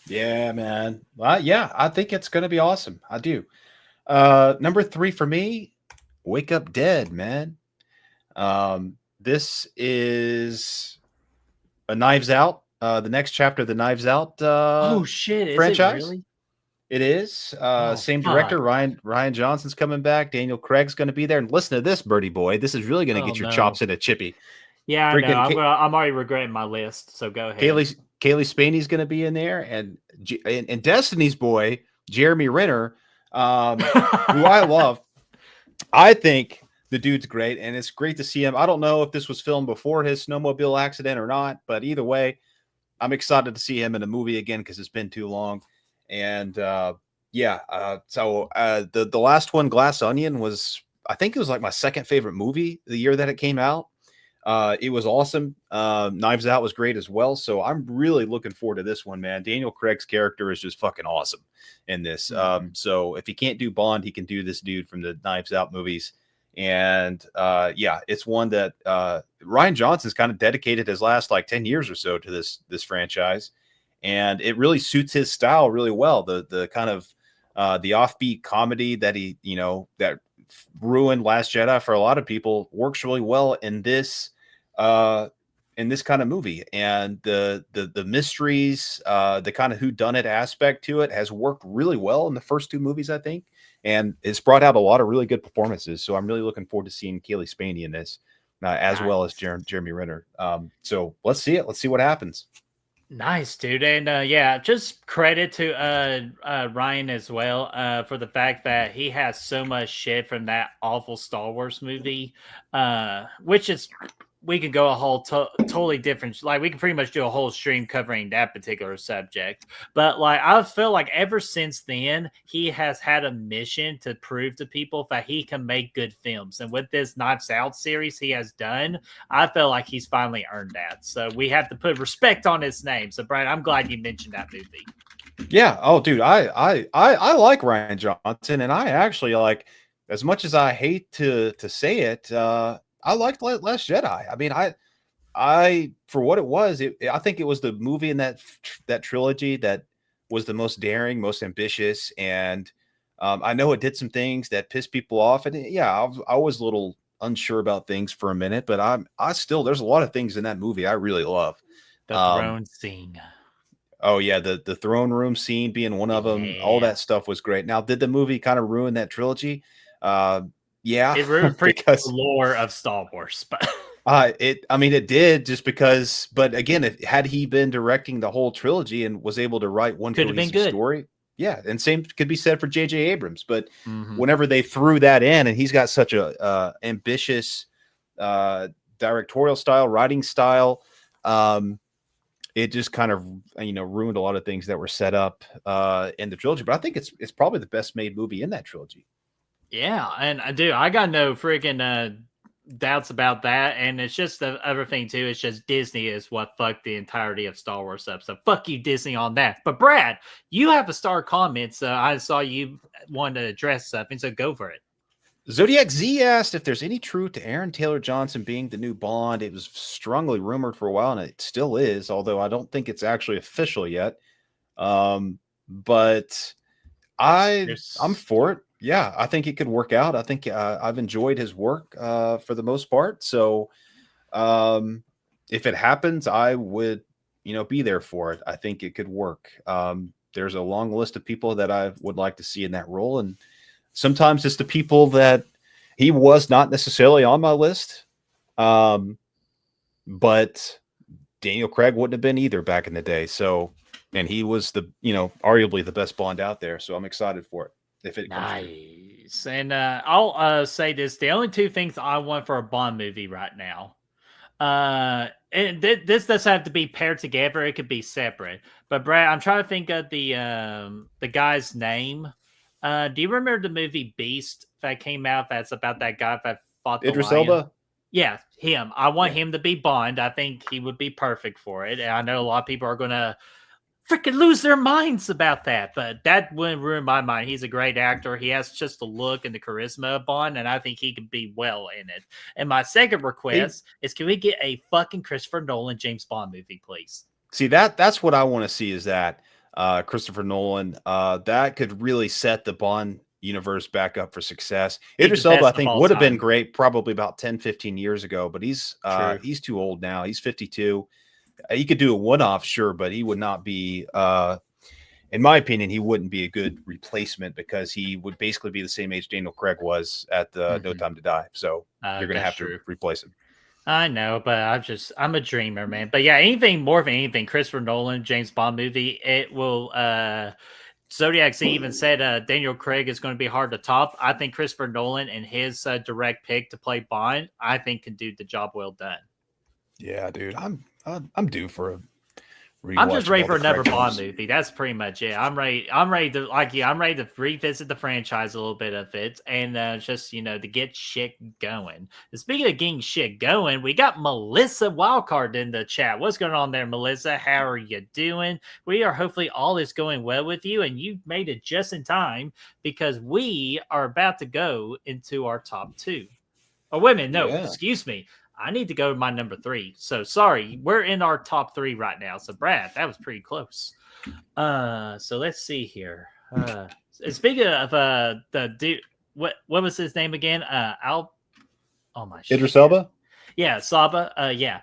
Yeah, man. Well, yeah, I think it's going to be awesome. I do. Number 3 for me, Wake Up Dead, man. This is a Knives Out, the next chapter of the Knives Out oh shit, franchise. Is it really? It is. Same fuck. director, Ryan Johnson's coming back. Daniel Craig's going to be there. And listen to this, Birdie Boy. This is really going to get your chops into Chippy. Yeah, I know. I'm already regretting my list, so go ahead. Kaylee Spaney's going to be in there, and Destiny's boy, Jeremy Renner, who I love. I think the dude's great, and it's great to see him. I don't know if this was filmed before his snowmobile accident or not, but either way, I'm excited to see him in a movie again, because it's been too long. And so the last one, Glass Onion, I think it was like my second favorite movie the year that it came out. It was awesome. Knives Out was great as well. So I'm really looking forward to this one, man. Daniel Craig's character is just fucking awesome in this. So if he can't do Bond, he can do this dude from the Knives Out movies. And it's one that Ryan Johnson's kind of dedicated his last like 10 years or so to this franchise. And it really suits his style really well. The kind of the offbeat comedy that that ruined Last Jedi for a lot of people works really well in this kind of movie. And the mysteries, the kind of whodunit aspect to it has worked really well in the first 2 movies, I think. And it's brought out a lot of really good performances. So I'm really looking forward to seeing Kaylee Spaney in this, as well as Jeremy Renner. So let's see it. Let's see what happens. Nice, dude. And just credit to Ryan as well for the fact that he has so much shit from that awful Star Wars movie, which is, we could go a whole totally different, like we can pretty much do a whole stream covering that particular subject. But like, I feel like ever since then, he has had a mission to prove to people that he can make good films. And with this Knives Out series he has done, I feel like he's finally earned that. So we have to put respect on his name. So Brian, I'm glad you mentioned that movie. Yeah. Oh, dude, I like Ryan Johnson, and I actually like as much as I hate to say it, I liked Last Jedi. I mean, I for what it was, I think it was the movie in that trilogy that was the most daring, most ambitious, and I know it did some things that pissed people off, and yeah, I was a little unsure about things for a minute, but I still there's a lot of things in that movie I really love. The throne scene. Oh yeah, the throne room scene being one of them. All Yeah. that stuff was great. Now, did the movie kind of ruin that trilogy? Yeah, It ruined pretty much the because lore of Star Wars, but I mean, it did just because. But again, had he been directing the whole trilogy and was able to write one could have been cohesive good. story, yeah, and same could be said for J.J. Abrams. But Mhm. whenever they threw that in, and he's got such a ambitious directorial style, writing style. It just kind of ruined a lot of things that were set up in the trilogy. But I think it's probably the best made movie in that trilogy. Yeah, and I got no freaking doubts about that. And it's just the other thing too. It's just Disney is what fucked the entirety of Star Wars up. So fuck you, Disney, on that. But Brad, you have a star comment, so I saw you wanted to address something. So go for it. Zodiac Z asked if there's any truth to Aaron Taylor Johnson being the new Bond. It was strongly rumored for a while, and it still is, although I don't think it's actually official yet. But I'm for it. Yeah, I think it could work out. I think I've enjoyed his work for the most part. So if it happens, I would, be there for it. I think it could work. There's a long list of people that I would like to see in that role, and sometimes it's the people that he was not necessarily on my list. But Daniel Craig wouldn't have been either back in the day. So, and he was arguably the best Bond out there. So I'm excited for it. If it comes true. Nice. And I'll say this: the only two things I want for a Bond movie right now. And this doesn't have to be paired together; it could be separate. But Brad, I'm trying to think of the guy's name. Do you remember the movie Beast that came out? That's about that guy that fought the Idris lion. Elba? Yeah, him. I want him to be Bond. I think he would be perfect for it. And I know a lot of people are gonna freaking lose their minds about that, but that wouldn't ruin my mind. He's a great actor. He has just the look and the charisma of Bond, and I think he could be well in it. And my second request is, can we get a fucking Christopher Nolan James Bond movie, please? See, that's what I want to see, is that Christopher Nolan. That could really set the Bond universe back up for success. Idris Elba, I think, would have been great probably about 10, 15 years ago, but he's too old now. He's 52. He could do a one-off, sure, but he would not be, in my opinion, he wouldn't be a good replacement, because he would basically be the same age Daniel Craig was at No Time to Die. So you're going to have to replace him. I know, but I'm a dreamer, man. But yeah, anything more than anything, Christopher Nolan, James Bond movie, it will, Zodiac Z even said Daniel Craig is going to be hard to top. I think Christopher Nolan and his direct pick to play Bond, I think, can do the job well done. Yeah, dude, I'm due for a rewatch. I'm just ready for another Bond movie. That's pretty much it. I'm ready to I'm ready to revisit the franchise a little bit of it, and just to get shit going. And speaking of getting shit going, we got Melissa Wildcard in the chat. What's going on there, Melissa? How are you doing? We are hopefully all is going well with you, and you made it just in time, because we are about to go into our top two. Oh, wait a minute. No, excuse me. I need to go to my number 3. So sorry, we're in our top 3 right now. So Brad, that was pretty close. So let's see here. Speaking of the dude, what was his name again? Oh my shit. Idris Elba? Yeah, Saba. Yeah.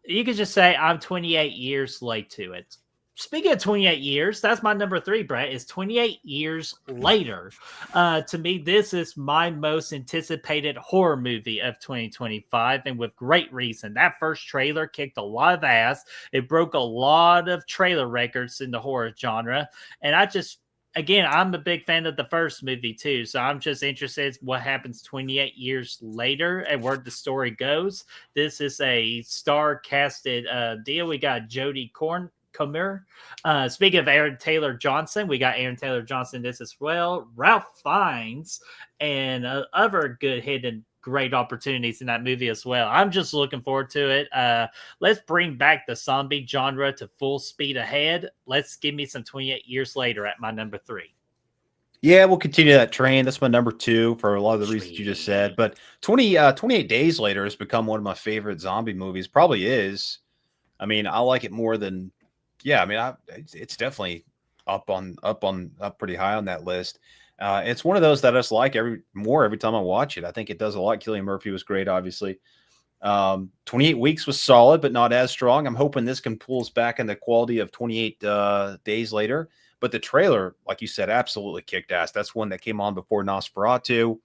You could just say I'm 28 years late to it. Speaking of 28 years, that's my number 3, Brett, is 28 years later. To me, this is my most anticipated horror movie of 2025, and with great reason. That first trailer kicked a lot of ass. It broke a lot of trailer records in the horror genre. And I'm a big fan of the first movie too. So I'm just interested in what happens 28 years later and where the story goes. This is a star-casted deal. We got Jodie Comer. Speaking of Aaron Taylor Johnson, we got Aaron Taylor Johnson this as well. Ralph Fiennes and other good hidden great opportunities in that movie as well. I'm just looking forward to it. Let's bring back the zombie genre to full speed ahead. Let's give me some 28 years later at my number 3. Yeah, we'll continue that train. That's my number 2 for a lot of the reasons you just said. But 28 Days Later has become one of my favorite zombie movies. Probably is. I mean, I like it more than. Yeah, I mean, it's definitely up pretty high on that list. It's one of those that I just like every time I watch it. I think it does a lot. Cillian Murphy was great, obviously. 28 Weeks was solid, but not as strong. I'm hoping this can pull us back in the quality of 28 Days Later. But the trailer, like you said, absolutely kicked ass. That's one that came on before Nosferatu,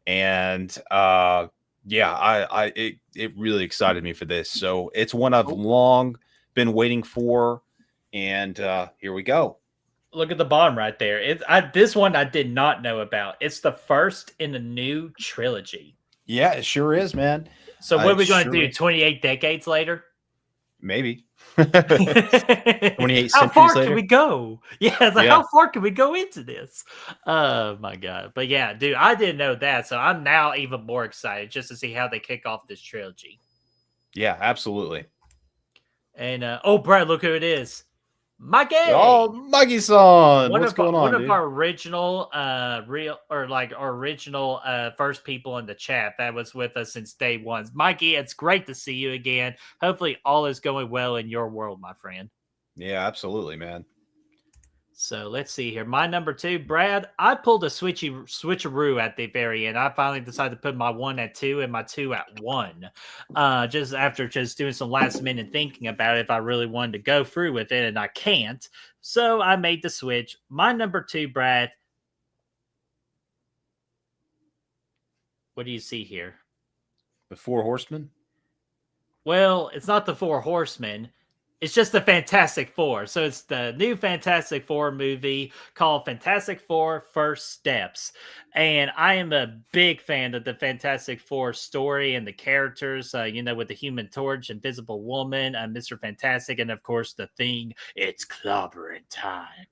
and it really excited me for this. So it's one I've long been waiting for, and here we go. Look at the bottom right there. This one I did not know about. It's the first in a new trilogy. Yeah, it sure is, man. So what are we going to do? 28 decades later? Maybe. 28 how far later? can we go? Yeah, it's like, how far can we go into this? Oh my god. But yeah, dude, I didn't know that. So I'm now even more excited just to see how they kick off this trilogy. Yeah, absolutely. And Brad, look who it is. Mikey! Oh, Mikey-san! What's going on, One dude? of our original first people in the chat that was with us since day one. Mikey, it's great to see you again. Hopefully all is going well in your world, my friend. Yeah, absolutely, man. So let's see here. My number 2, Brad, I pulled a switcheroo at the very end. I finally decided to put my 1 at 2 and my 2 at 1. Just after just doing some last minute thinking about it, if I really wanted to go through with it, and I can't. So I made the switch. My number 2, Brad. What do you see here? The Four Horsemen? Well, it's not the Four Horsemen. It's just the Fantastic Four. So it's the new Fantastic Four movie called Fantastic Four First Steps. And I am a big fan of the Fantastic Four story and the characters, with the Human Torch, Invisible Woman, Mr. Fantastic, and of course the Thing. It's clobbering time.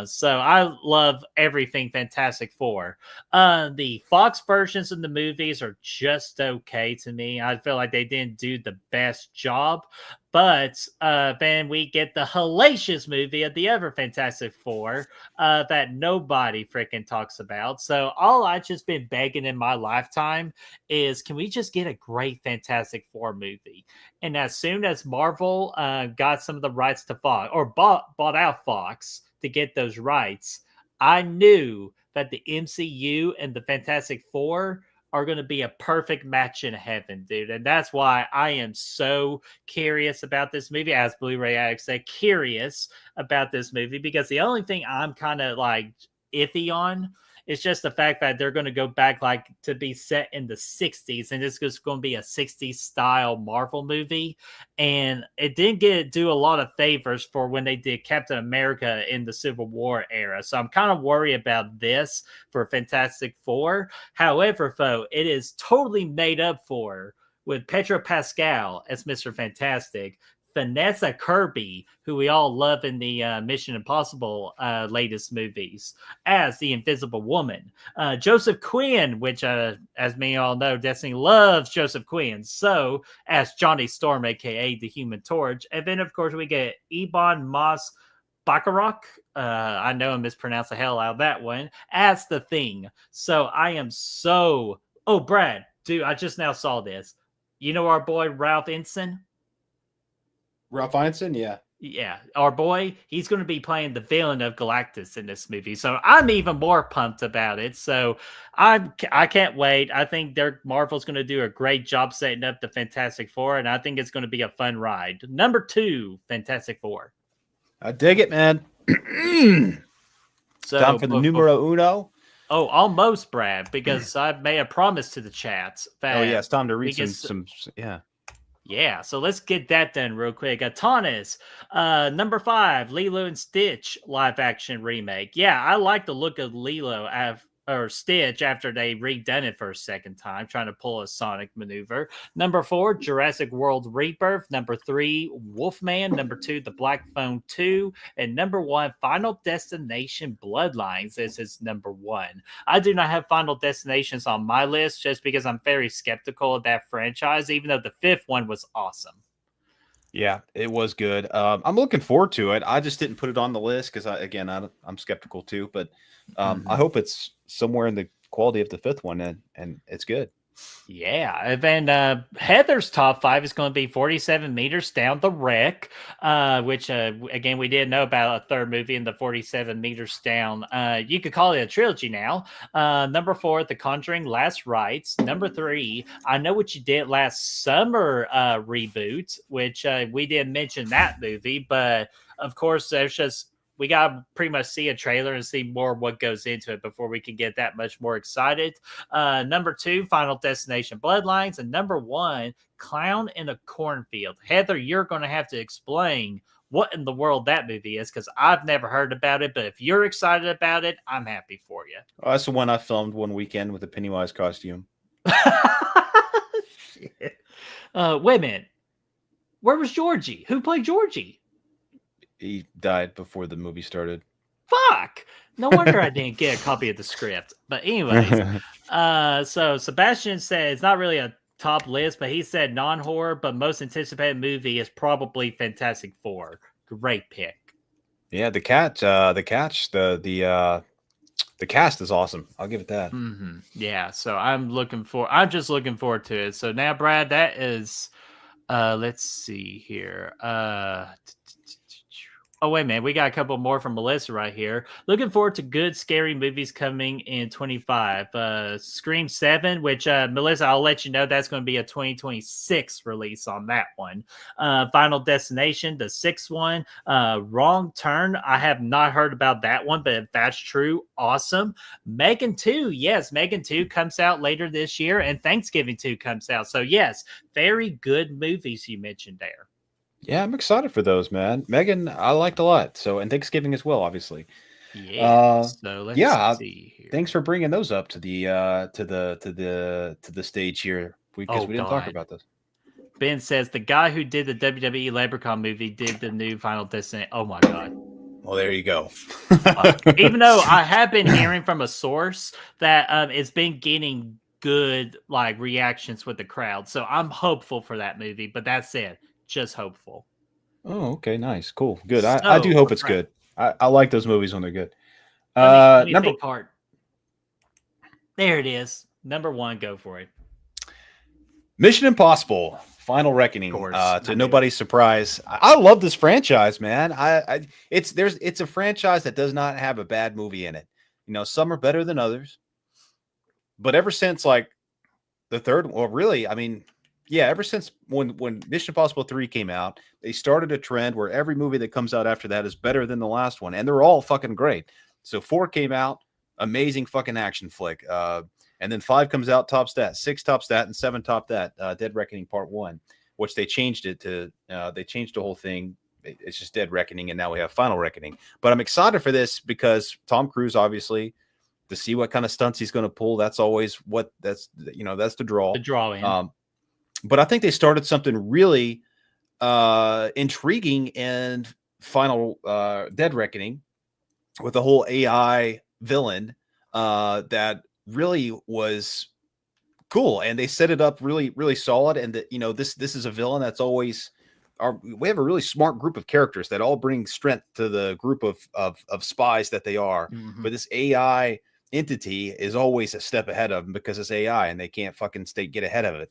So I love everything Fantastic Four. The Fox versions of the movies are just okay to me. I feel like they didn't do the best job. But then we get the hellacious movie of the other Fantastic Four that nobody freaking talks about. So all I've just been begging in my lifetime is, can we just get a great Fantastic Four movie? And as soon as Marvel got some of the rights to Fox, or bought out Fox to get those rights, I knew that the MCU and the Fantastic Four are going to be a perfect match in heaven, dude. And that's why I am so curious about this movie, as Blu-ray addicts say, curious about this movie, because the only thing I'm kind of like iffy on is just the fact that they're going to go back like to be set in the 60s, and it's just going to be a 60s style Marvel movie. And it didn't do a lot of favors for when they did Captain America in the Civil War era. So I'm kind of worried about this for Fantastic Four. However, though, it is totally made up for with Pedro Pascal as Mr. Fantastic, Vanessa Kirby, who we all love in the Mission Impossible latest movies, as the Invisible Woman. Joseph Quinn, which, as many all know, Destiny loves Joseph Quinn. So, as Johnny Storm, a.k.a. the Human Torch. And then, of course, we get Ebon Moss-Baccarat. I know I mispronounced the hell out of that one. As the Thing. So, I am so... Oh, Brad, dude, I just now saw this. You know our boy Ralph Ensign? Ralph Ineson, yeah. Yeah, our boy, he's going to be playing the villain of Galactus in this movie. So I'm even more pumped about it. So I can't wait. I think Marvel's going to do a great job setting up the Fantastic Four, and I think it's going to be a fun ride. Number 2, Fantastic Four. I dig it, man. So time for the numero uno. Oh, almost, Brad, because I made a promise to the chats. It's time to read some. Yeah, so let's get that done real quick. Atanas, number 5, Lilo and Stitch live action remake. Yeah, I like the look of Lilo or Stitch after they redone it for a second time, trying to pull a Sonic maneuver. Number 4, Jurassic World Rebirth. Number 3, Wolfman. Number 2, The Black Phone 2. And number 1, Final Destination Bloodlines. This is number 1. I do not have Final Destinations on my list just because I'm very skeptical of that franchise, even though the 5th one was awesome. Yeah, it was good. I'm looking forward to it. I just didn't put it on the list because I'm skeptical too. But I hope it's somewhere in the quality of the fifth one, and it's good. Yeah, and then Heather's top five is going to be 47 meters down the wreck, which again we didn't know about a third movie in the 47 meters down. You could call it a trilogy now. Number four, The Conjuring: Last Rites. Number three, I Know What You Did Last Summer reboot, which we didn't mention that movie, but of course there's just we got to pretty much see a trailer and see more what goes into it before we can get that much more excited. Number two, Final Destination Bloodlines. And number one, Clown in a Cornfield. Heather, you're going to have to explain what in the world that movie is because I've never heard about it. But if you're excited about it, I'm happy for you. Oh, that's the one I filmed one weekend with a Pennywise costume. Shit. Wait a minute. Where was Georgie? Who played Georgie? He died before the movie started. Fuck. No wonder I didn't get a copy of the script. But anyways, so Sebastian said it's not really a top list, but he said non-horror, but most anticipated movie is probably Fantastic Four. Great pick. Yeah, the cast is awesome. I'll give it that. Mm-hmm. Yeah, so I'm just looking forward to it. So now, Brad, that is let's see here. Oh, wait, man. We got a couple more from Melissa right here. Looking forward to good, scary movies coming in 25. Scream 7, which, Melissa, I'll let you know that's going to be a 2026 release on that one. Final Destination, the sixth one. Wrong Turn. I have not heard about that one, but if that's true, awesome. Megan 2. Yes, Megan 2 comes out later this year, and Thanksgiving 2 comes out. So, yes, very good movies you mentioned there. Yeah, I'm excited for those, man. Megan, I liked a lot. So, and Thanksgiving as well, obviously. Yeah. So let's see here. Thanks for bringing those up to the stage here because we didn't talk about this. Ben says the guy who did the WWE Leprechaun movie did the new Final Destination. Oh my god. Well, there you go. Even though I have been hearing from a source that it's been getting good like reactions with the crowd, so I'm hopeful for that movie. But that's it. Just hopeful. Oh, okay, nice, cool, good. I do hope it's good. I like those movies when they're good. Let me think hard. There it is. Number one, go for it. Mission Impossible: Final Reckoning. To nobody's surprise, I love this franchise, man. It's a franchise that does not have a bad movie in it. You know, some are better than others, but ever since like the third, well, really, I mean. Yeah, ever since when Mission Impossible 3 came out, they started a trend where every movie that comes out after that is better than the last one, and they're all fucking great. So 4 came out, amazing fucking action flick. And then 5 comes out, tops that. 6 tops that, and 7 topped that. Dead Reckoning Part 1, which they changed it to. They changed the whole thing. It's just Dead Reckoning, and now we have Final Reckoning. But I'm excited for this because Tom Cruise, obviously, to see what kind of stunts he's going to pull. That's always that's the draw. The draw in. But I think they started something really intriguing in Final Dead Reckoning with the whole AI villain that really was cool. And they set it up really, really solid. And that, this is a villain that's always we have a really smart group of characters that all bring strength to the group of spies that they are. Mm-hmm. But this AI entity is always a step ahead of them because it's AI and they can't fucking get ahead of it.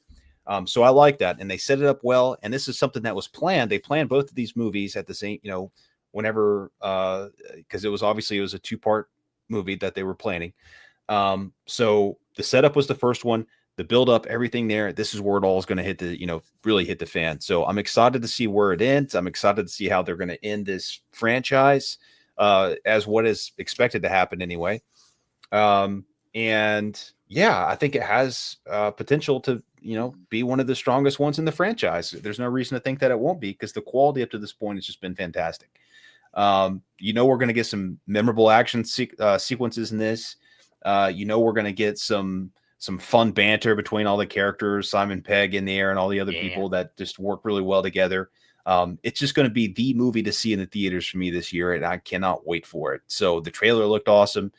So I like that, and they set it up well. And this is something that was planned. They planned both of these movies at the same, whenever, because it was a 2-part movie that they were planning. So the setup was the first one, the build up, everything there. This is where it all is going to hit the, really hit the fan. So I'm excited to see where it ends. I'm excited to see how they're going to end this franchise, as what is expected to happen anyway. And yeah, I think it has potential to, be one of the strongest ones in the franchise. There's no reason to think that it won't be because the quality up to this point has just been fantastic. We're going to get some memorable action sequences in this. We're going to get some fun banter between all the characters, Simon Pegg in there and all the other people that just work really well together. It's just going to be the movie to see in the theaters for me this year, and I cannot wait for it. So the trailer looked awesome.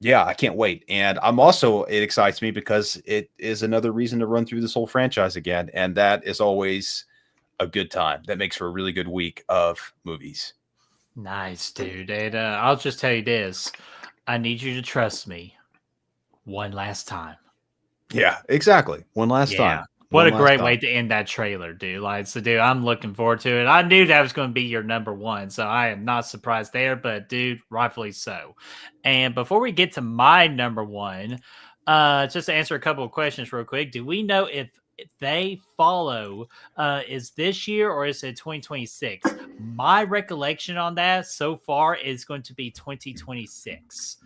Yeah, I can't wait. And it excites me because it is another reason to run through this whole franchise again. And that is always a good time. That makes for a really good week of movies. Nice, dude. And I'll just tell you this. I need you to trust me one last time. Yeah, exactly. One last Yeah. time. What One a last great time. way to end that trailer, dude. Like, so, dude, I'm looking forward to it. I knew that was going to be your number one, so I am not surprised there, but, dude, rightfully so. And before we get to my number one, just to answer a couple of questions real quick, do we know if they follow is this year or is it 2026? My recollection on that so far is going to be 2026.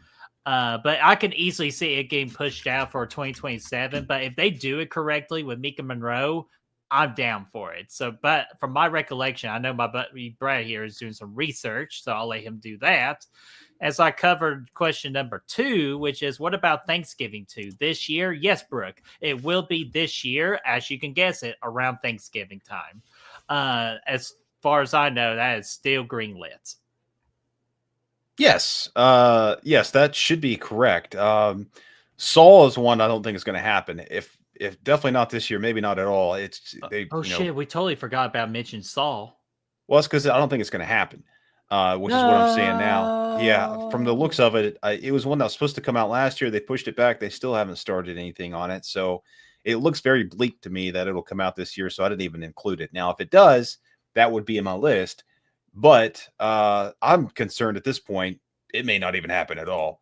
But I can easily see it getting pushed out for 2027. But if they do it correctly with Mika Monroe, I'm down for it. So, but from my recollection, I know my buddy Brad here is doing some research, so I'll let him do that. As I covered question number 2, which is what about Thanksgiving 2 this year? Yes, Brooke, it will be this year, as you can guess it, around Thanksgiving time. As far as I know, that is still greenlit. Yes. Yes, that should be correct. Saul is one I don't think is going to happen. If definitely not this year, maybe not at all. It's Shit, we totally forgot about mentioning Saul. Well, it's because I don't think it's going to happen. Which is what I'm saying now. Yeah, from the looks of it, it was one that was supposed to come out last year. They pushed it back. They still haven't started anything on it, so it looks very bleak to me that it'll come out this year. So I didn't even include it. Now, if it does, that would be in my list. But I'm concerned at this point. It may not even happen at all.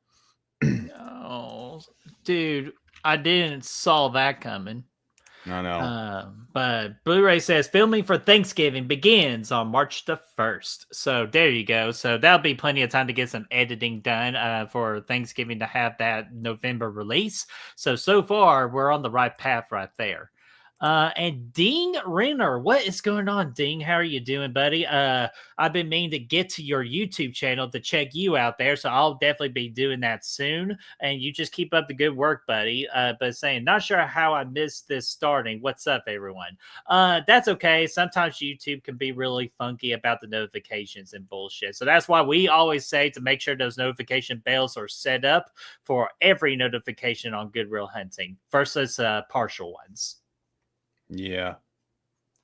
Oh, dude, I didn't saw that coming. I know. But Blu-ray says filming for Thanksgiving begins on March the 1st. So there you go. So that'll be plenty of time to get some editing done for Thanksgiving to have that November release. So far, we're on the right path right there. And Ding Renner, what is going on, Ding? How are you doing, buddy? I've been meaning to get to your YouTube channel to check you out there, so I'll definitely be doing that soon. And you just keep up the good work, buddy. But saying, not sure how I missed this starting. What's up, everyone? That's okay. Sometimes YouTube can be really funky about the notifications and bullshit. So that's why we always say to make sure those notification bells are set up for every notification on Good Real Hunting versus partial ones. Yeah.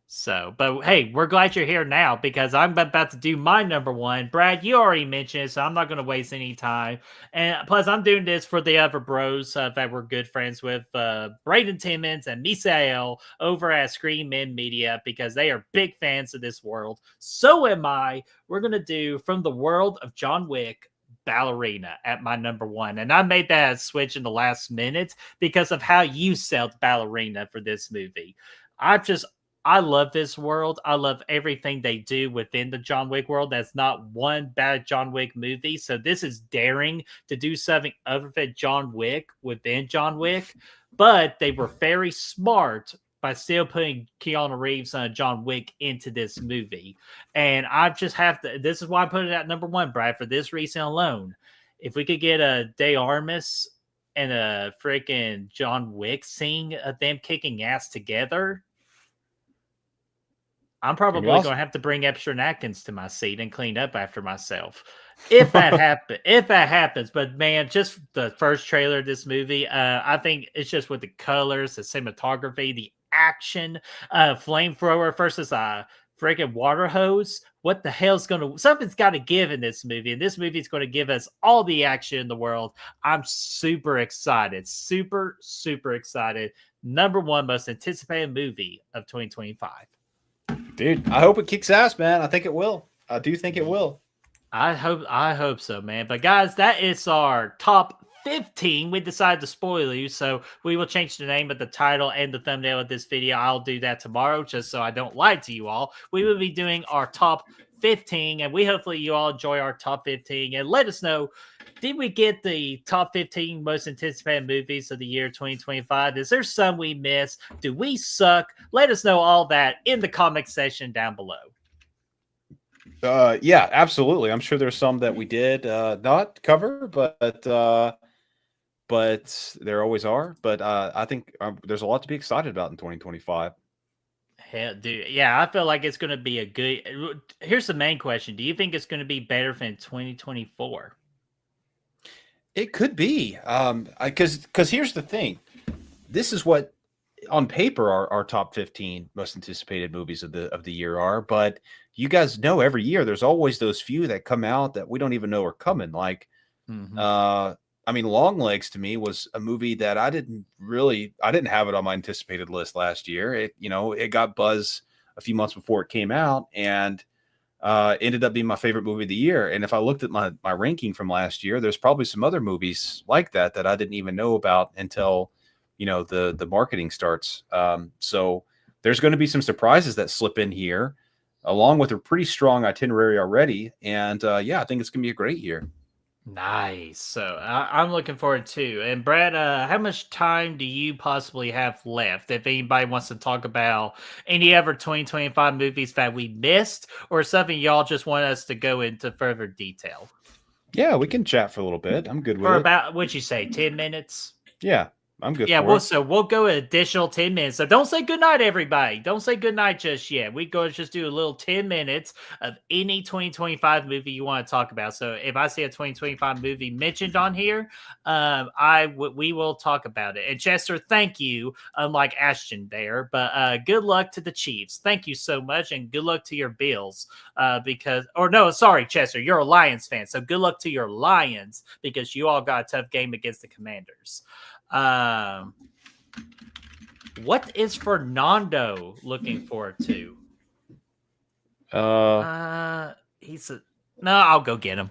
So, but hey, we're glad you're here now because I'm about to do my number one. Brad, you already mentioned it, so I'm not going to waste any time. And plus, I'm doing this for the other bros that we're good friends with, Braden Timmons and Misael over at Screen Men Media because they are big fans of this world. So am I. We're going to do From the World of John Wick, Ballerina at my number one. And I made that switch in the last minute because of how you sold Ballerina for this movie. I love this world. I love everything they do within the John Wick world. That's not one bad John Wick movie. So this is daring to do something other than John Wick within John Wick. But they were very smart by still putting Keanu Reeves and John Wick into this movie. And I just have to, this is why I put it at number one, Brad, for this reason alone. If we could get a De Armas and a freaking John Wick scene of them kicking ass together, I'm probably going to have to bring Epstein Atkins to my seat and clean up after myself. If that happens, but man, just the first trailer of this movie, I think it's just with the colors, the cinematography, the action, flamethrower versus a freaking water hose. What the hell's something's got to give in this movie, and this movie is going to give us all the action in the world. I'm super excited, super excited. Number one most anticipated movie of 2025. Dude, I hope it kicks ass, man. I think it will. I do think it will. I hope so, man. But guys, that is our top 15. We decided to spoil you, so we will change the name of the title and the thumbnail of this video. I'll do that tomorrow, just so I don't lie to you all. We will be doing our top 15, and hopefully you all enjoy our top 15. And let us know, did we get the top 15 most anticipated movies of the year 2025? Is there some we missed? Do we suck? Let us know all that in the comment section down below. Yeah, absolutely. I'm sure there's some that we did not cover, but there always are. But I think there's a lot to be excited about in 2025. Hell, dude. Yeah, I feel like it's going to be a good. Here's the main question: do you think it's going to be better than 2024? It could be, because here's the thing. This is what on paper our top 15 most anticipated movies of the year are, but you guys know every year there's always those few that come out that we don't even know are coming. Like, I mean, Longlegs to me was a movie that I didn't have it on my anticipated list last year. It got buzz a few months before it came out, and ended up being my favorite movie of the year. And if I looked at my ranking from last year, there's probably some other movies like that I didn't even know about until the marketing starts. So there's going to be some surprises that slip in here, along with a pretty strong itinerary already. And I think it's going to be a great year. Nice. So I'm looking forward to. And Brad, how much time do you possibly have left? If anybody wants to talk about any other 2025 movies that we missed, or something y'all just want us to go into further detail. Yeah, we can chat for a little bit. I'm good with For it. about, what'd you say, 10 minutes? Yeah, I'm good. Yeah, for it. we'll go an additional 10 minutes. So don't say goodnight, everybody. Don't say goodnight just yet. We go just do a little 10 minutes of any 2025 movie you want to talk about. So if I see a 2025 movie mentioned on here, we will talk about it. And Chester, thank you. Unlike Ashton there, but good luck to the Chiefs. Thank you so much, and good luck to your Bills. Chester, you're a Lions fan, so good luck to your Lions because you all got a tough game against the Commanders. What is Fernando looking forward to? I'll go get him.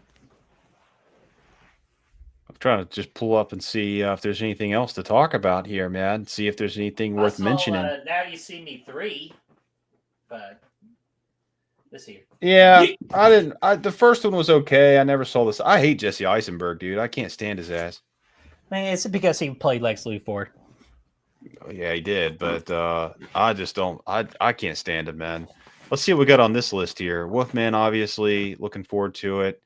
I'm trying to just pull up and see if there's anything else to talk about here, man. See if there's anything worth mentioning. Now You See Me 3, but this here. Yeah, I didn't. The first one was okay. I never saw this. I hate Jesse Eisenberg, dude. I can't stand his ass. Man, it's because he played Lex Luthor. Oh, yeah, he did, but I just don't. I can't stand him, man. Let's see what we got on this list here. Wolfman, obviously, looking forward to it.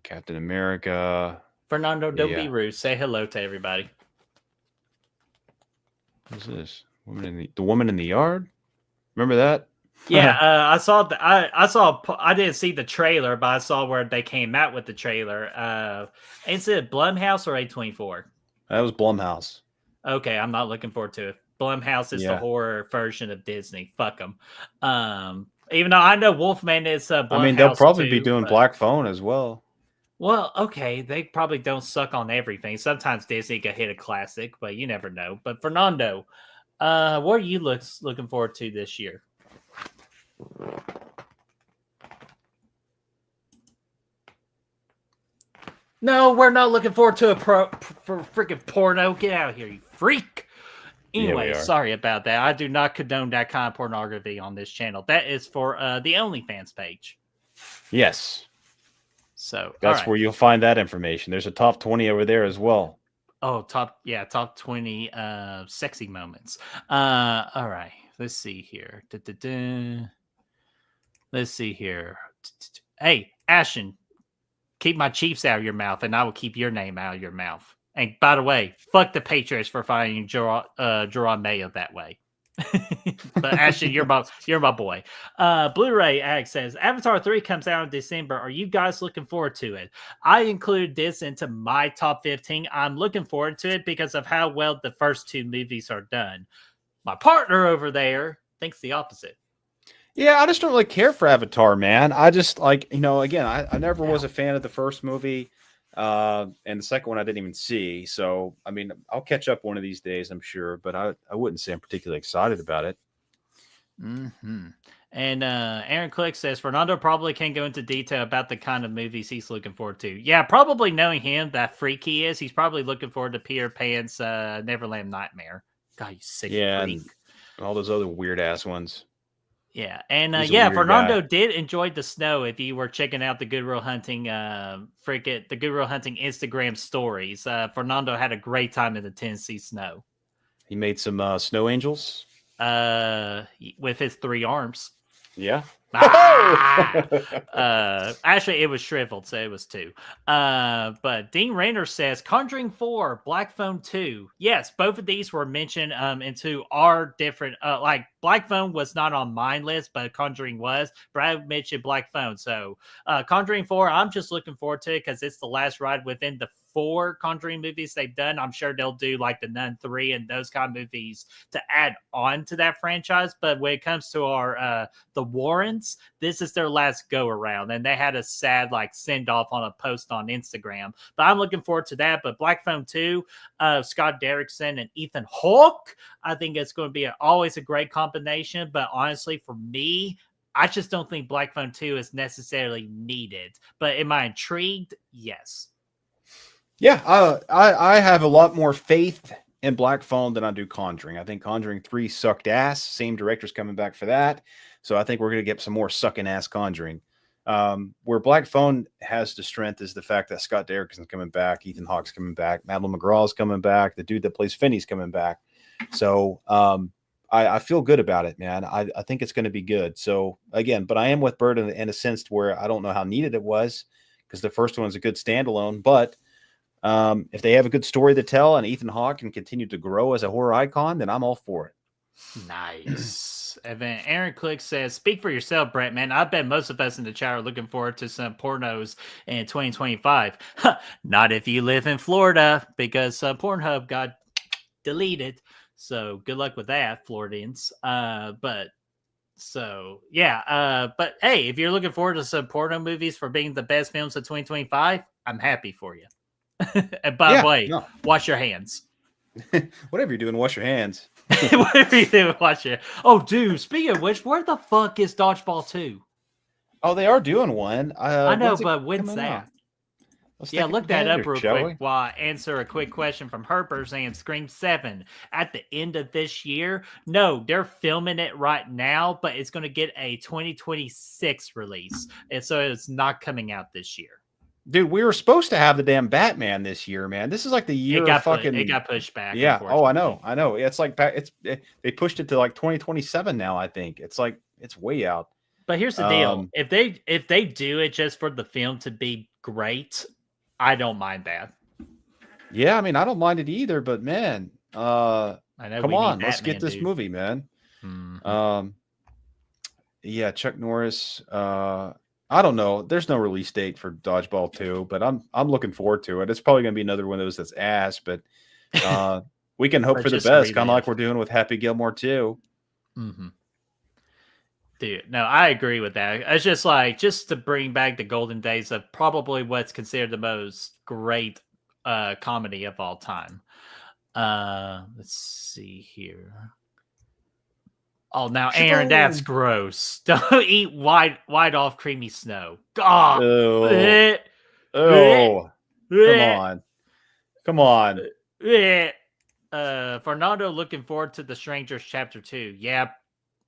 Captain America. Fernando, don't be rude. Say hello to everybody. What's this? The Woman in the Yard. Remember that? Yeah, I saw. I didn't see the trailer, but I saw where they came out with the trailer. Is it Blumhouse or A24? That was Blumhouse. Okay, I'm not looking forward to it. Blumhouse is the horror version of Disney. Fuck them. Even though I know Wolfman is Blumhouse. I mean, they'll probably be doing Black Phone as well. Well, okay, they probably don't suck on everything. Sometimes Disney could hit a classic, but you never know. But Fernando, what are you looking forward to this year? No, we're not looking forward to a freaking porno. Get out of here, you freak. Anyway, sorry about that. I do not condone that kind of pornography on this channel. That is for the OnlyFans page. Yes. So that's where you'll find that information. There's a top 20 over there as well. Oh, top 20 sexy moments. All right. Let's see here. Let's see here. Hey, Ashton, keep my Chiefs out of your mouth, and I will keep your name out of your mouth. And by the way, fuck the Patriots for finding Jerome Mayo that way. But Ashton, you're my boy. Blu-ray Ag says Avatar 3 comes out in December. Are you guys looking forward to it? I included this into my top 15. I'm looking forward to it because of how well the first two movies are done. My partner over there thinks the opposite. Yeah, I just don't really care for Avatar, man. I just again, I never was a fan of the first movie. And the second one I didn't even see. So, I mean, I'll catch up one of these days, I'm sure, but I wouldn't say I'm particularly excited about it. Mm-hmm. And Aaron Click says Fernando probably can't go into detail about the kind of movies he's looking forward to. Yeah, probably knowing him, that freak he is, he's probably looking forward to Peter Pan's Neverland Nightmare. God, you sick freak. And all those other weird ass ones. Yeah, and Fernando did enjoy the snow. If you were checking out the Good Real Hunting, the Good Real Hunting Instagram stories, Fernando had a great time in the Tennessee snow. He made some snow angels with his 3 arms. Yeah. Actually, it was shriveled, so it was 2. But Dean Rayner says Conjuring 4, Black Phone 2. Yes, both of these were mentioned into our different Black Phone was not on my list, but Conjuring was. Brad mentioned Black Phone. So Conjuring 4, I'm just looking forward to it because it's the last ride within the 4 Conjuring movies they've done. I'm sure they'll do like the Nun 3 and those kind of movies to add on to that franchise. But when it comes to our the Warrens, this is their last go around, and they had a sad like send off on a post on Instagram. But I'm looking forward to that. But Black Phone 2, Scott Derrickson and Ethan Hawke, I think it's going to be always a great combination. But honestly, for me, I just don't think Black Phone 2 is necessarily needed. But am I intrigued? Yes. Yeah, I have a lot more faith in Black Phone than I do Conjuring. I think Conjuring 3 sucked ass. Same director's coming back for that. So I think we're going to get some more sucking ass Conjuring. Where Black Phone has the strength is the fact that Scott Derrickson's coming back, Ethan Hawke's coming back, Madeline McGraw's coming back, the dude that plays Finney's coming back. So I feel good about it, man. I think it's going to be good. So again, but I am with Bird in a sense where I don't know how needed it was because the first one's a good standalone. But if they have a good story to tell and Ethan Hawke can continue to grow as a horror icon, then I'm all for it. Nice. And then Aaron Click says, speak for yourself, Brett, man. I bet most of us in the chat are looking forward to some pornos in 2025. Not if you live in Florida, because Pornhub got deleted. So good luck with that, Floridians. But hey, if you're looking forward to some porno movies for being the best films of 2025, I'm happy for you. And by the way, wash your hands. Whatever you're doing, wash your hands. Whatever you do, watch it. Oh, dude, speaking of which, where the fuck is Dodgeball 2? Oh, they are doing one. I know, but when's that? Yeah, look that up real quick while I answer a quick question from Herper saying Scream 7 at the end of this year. No, they're filming it right now, but it's going to get a 2026 release. And so it's not coming out this year. Dude, we were supposed to have the damn Batman this year, man. This is like the year it got pushed back. Yeah. Oh, I know. It's like they pushed it to like 2027 now. I think it's like it's way out. But here's the deal: if they do it just for the film to be great, I don't mind that. Yeah, I mean, I don't mind it either. But man, I know. Come on, let's get this movie, man. Mm-hmm. Yeah, Chuck Norris. I don't know. There's no release date for Dodgeball 2, but I'm looking forward to it. It's probably going to be another one of those that's ass, but we can hope for the best, kind of like we're doing with Happy Gilmore 2. Mm-hmm. Dude, no, I agree with that. It's just like, just to bring back the golden days of probably what's considered the most great comedy of all time. Let's see here. Oh, now, Aaron, that's gross. Don't eat white off creamy snow. God. Oh. Come on. Fernando looking forward to The Strangers Chapter 2. Yeah,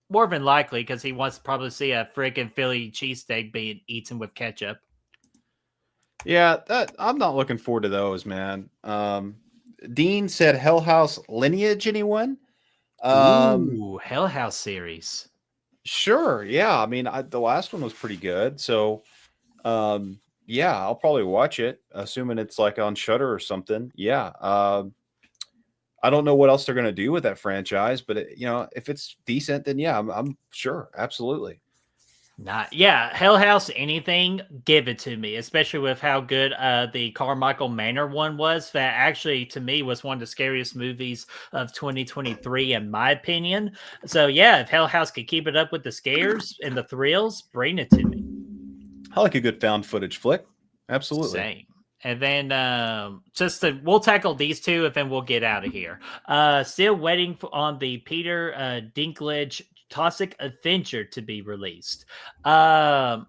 more than likely, because he wants to probably see a freaking Philly cheesesteak being eaten with ketchup. Yeah, I'm not looking forward to those, man. Dean said Hell House Lineage, anyone? Ooh, Hell House series. Sure. Yeah. I mean, the last one was pretty good. So, yeah, I'll probably watch it, assuming it's like on Shudder or something. Yeah. I don't know what else they're going to do with that franchise, but if it's decent, then yeah, I'm sure. Absolutely. Hell House, anything, give it to me, especially with how good the Carmichael Manor one was. That actually, to me, was one of the scariest movies of 2023, in my opinion. So, yeah, if Hell House could keep it up with the scares and the thrills, bring it to me. I like a good found footage flick. Absolutely. Same. And then we'll tackle these two, and then we'll get out of here. Still waiting on the Peter Dinklage Toxic Avenger to be released. I'm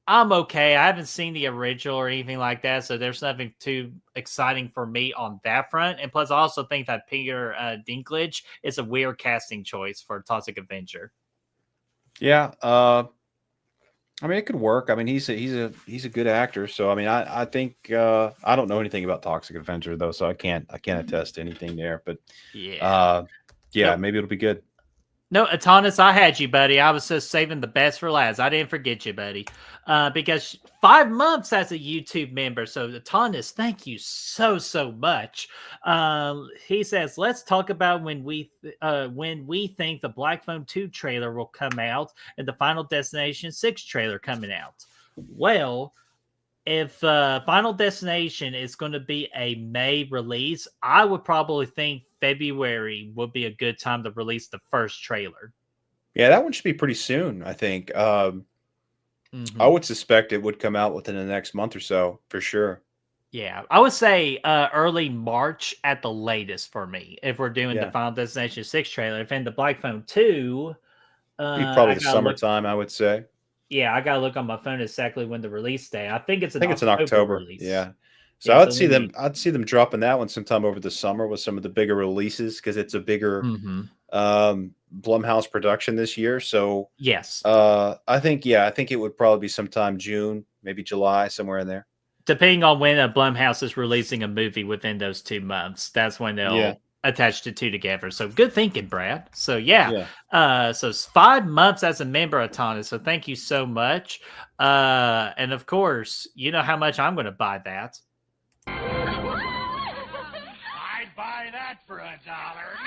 okay. I haven't seen the original or anything like that, so there's nothing too exciting for me on that front. And plus, I also think that Peter Dinklage is a weird casting choice for Toxic Avenger. Yeah, I mean, it could work. I mean, he's a good actor, so I mean, I think I don't know anything about Toxic Avenger though, so I can't attest to anything there. But maybe it'll be good. No, Atanis, I had you, buddy. I was just saving the best for last. I didn't forget you, buddy. Because 5 months as a YouTube member. So, Atanis, thank you so much. He says, let's talk about when we think the Black Phone 2 trailer will come out and the Final Destination 6 trailer coming out. Well, if Final Destination is going to be a May release, I would probably think February would be a good time to release the first trailer. Yeah, that one should be pretty soon, I think. I would suspect it would come out within the next month or so, for sure. Yeah, I would say early March at the latest for me. If we're doing the Yeah. Final Destination 6 trailer, if in the Black Phone 2, Be probably I the gotta look. summertime, I would say. Yeah, I gotta look on my phone exactly when the release day. I think it's I an think it's in October October. release. Yeah. So Yeah, I'd so see we them need. I'd see them dropping that one sometime over the summer with some of the bigger releases because it's a bigger Blumhouse production this year. So Yes, I think it would probably be sometime June, maybe July, somewhere in there. depending on when Blumhouse is releasing a movie within those 2 months, that's when Yeah. they'll attach the two together. So good thinking, Brad. So yeah, Yeah. so it's 5 months as a member of Tana. So thank you so much. And of course, you know how much I'm going to buy that. I'd buy that for $1.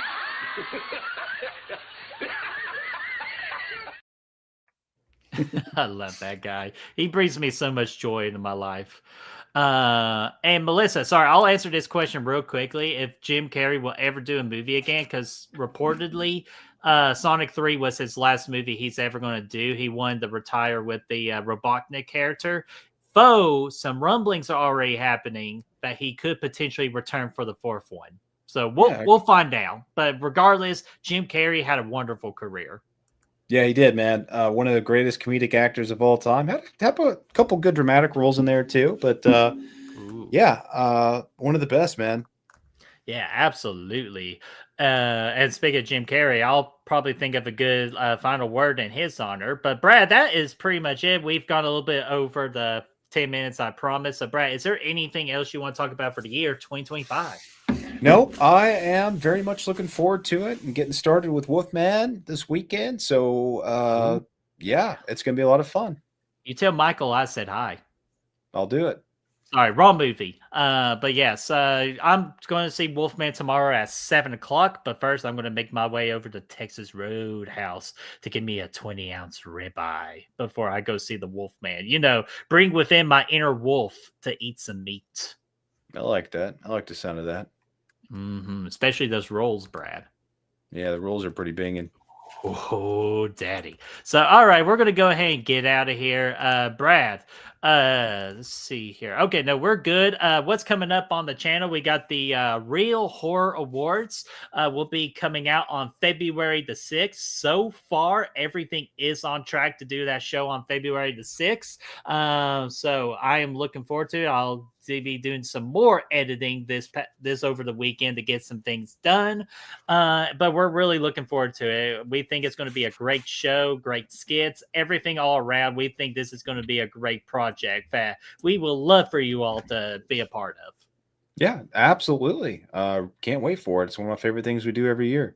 I love that guy. He brings me so much joy into my life. And Melissa, sorry, I'll answer this question real quickly. If Jim Carrey will ever do a movie again, because reportedly, Sonic 3 was his last movie he's ever going to do. He wanted to retire with the Robotnik character. Though some rumblings are already happening that he could potentially return for the 4th one. So Yeah. we'll find out. But regardless, Jim Carrey had a wonderful career. Yeah, he did, man. One of the greatest comedic actors of all time. Had a couple good dramatic roles in there too, but one of the best, man. Yeah, absolutely. And speaking of Jim Carrey, I'll probably think of a good final word in his honor. But Brad, that is pretty much it. We've gone a little bit over the 10 minutes I promised. So Brad, is there anything else you want to talk about for the year 2025? No, I am very much looking forward to it and getting started with Wolfman this weekend. So yeah, it's gonna be a lot of fun. You tell Michael I said hi. I'll do it. Sorry, wrong movie. But yes, I'm going to see Wolfman tomorrow at 7 o'clock. But first, I'm going to make my way over to Texas Roadhouse to get me a 20-ounce ribeye before I go see the Wolfman. You know, bring within my inner wolf to eat some meat. I like that. I like the sound of that. Especially those rolls, Brad. Yeah, the rules are pretty binging. Oh, daddy. So, all right, we're going to go ahead and get out of here. Brad, let's see here. Okay, no, we're good. What's coming up on the channel? We got the Real Horror Awards will be coming out on February the 6th. So far, everything is on track to do that show on February the 6th. So I am looking forward to it. I'll be doing some more editing this over the weekend to get some things done. But we're really looking forward to it. We think it's going to be a great show, great skits, everything all around. We think this is going to be a great project that we will love for you all to be a part of. Yeah, absolutely. Can't wait for it. It's one of my favorite things we do every year.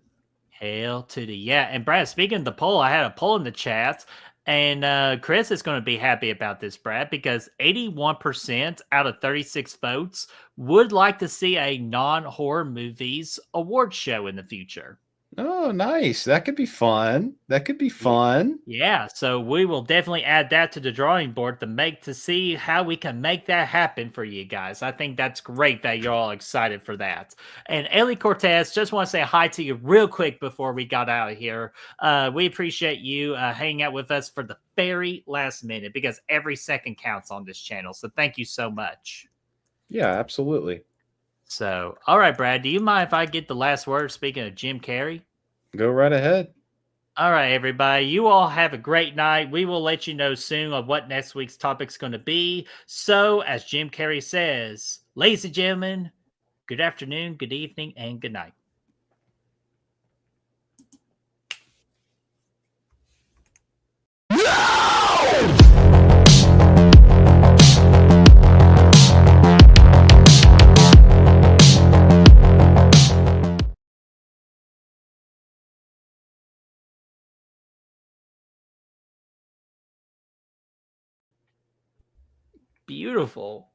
Hail to the yeah. And Brad, speaking of the poll, I had a poll in the chat. And Chris is going to be happy about this, Brad, because 81% out of 36 votes would like to see a non-horror movies award show in the future. Oh, nice. That could be fun. That could be fun. Yeah, so we will definitely add that to the drawing board to see how we can make that happen for you guys. I think that's great that you're all excited for that. And Ellie Cortez, just want to say hi to you real quick before we got out of here. We appreciate you hanging out with us for the very last minute because every second counts on this channel. So thank you so much. Yeah, absolutely. So, all right, Brad, do you mind if I get the last word speaking of Jim Carrey? Go right ahead. All right, everybody. You all have a great night. We will let you know soon of what next week's topic's going to be. So, as Jim Carrey says, ladies and gentlemen, good afternoon, good evening, and good night. Beautiful.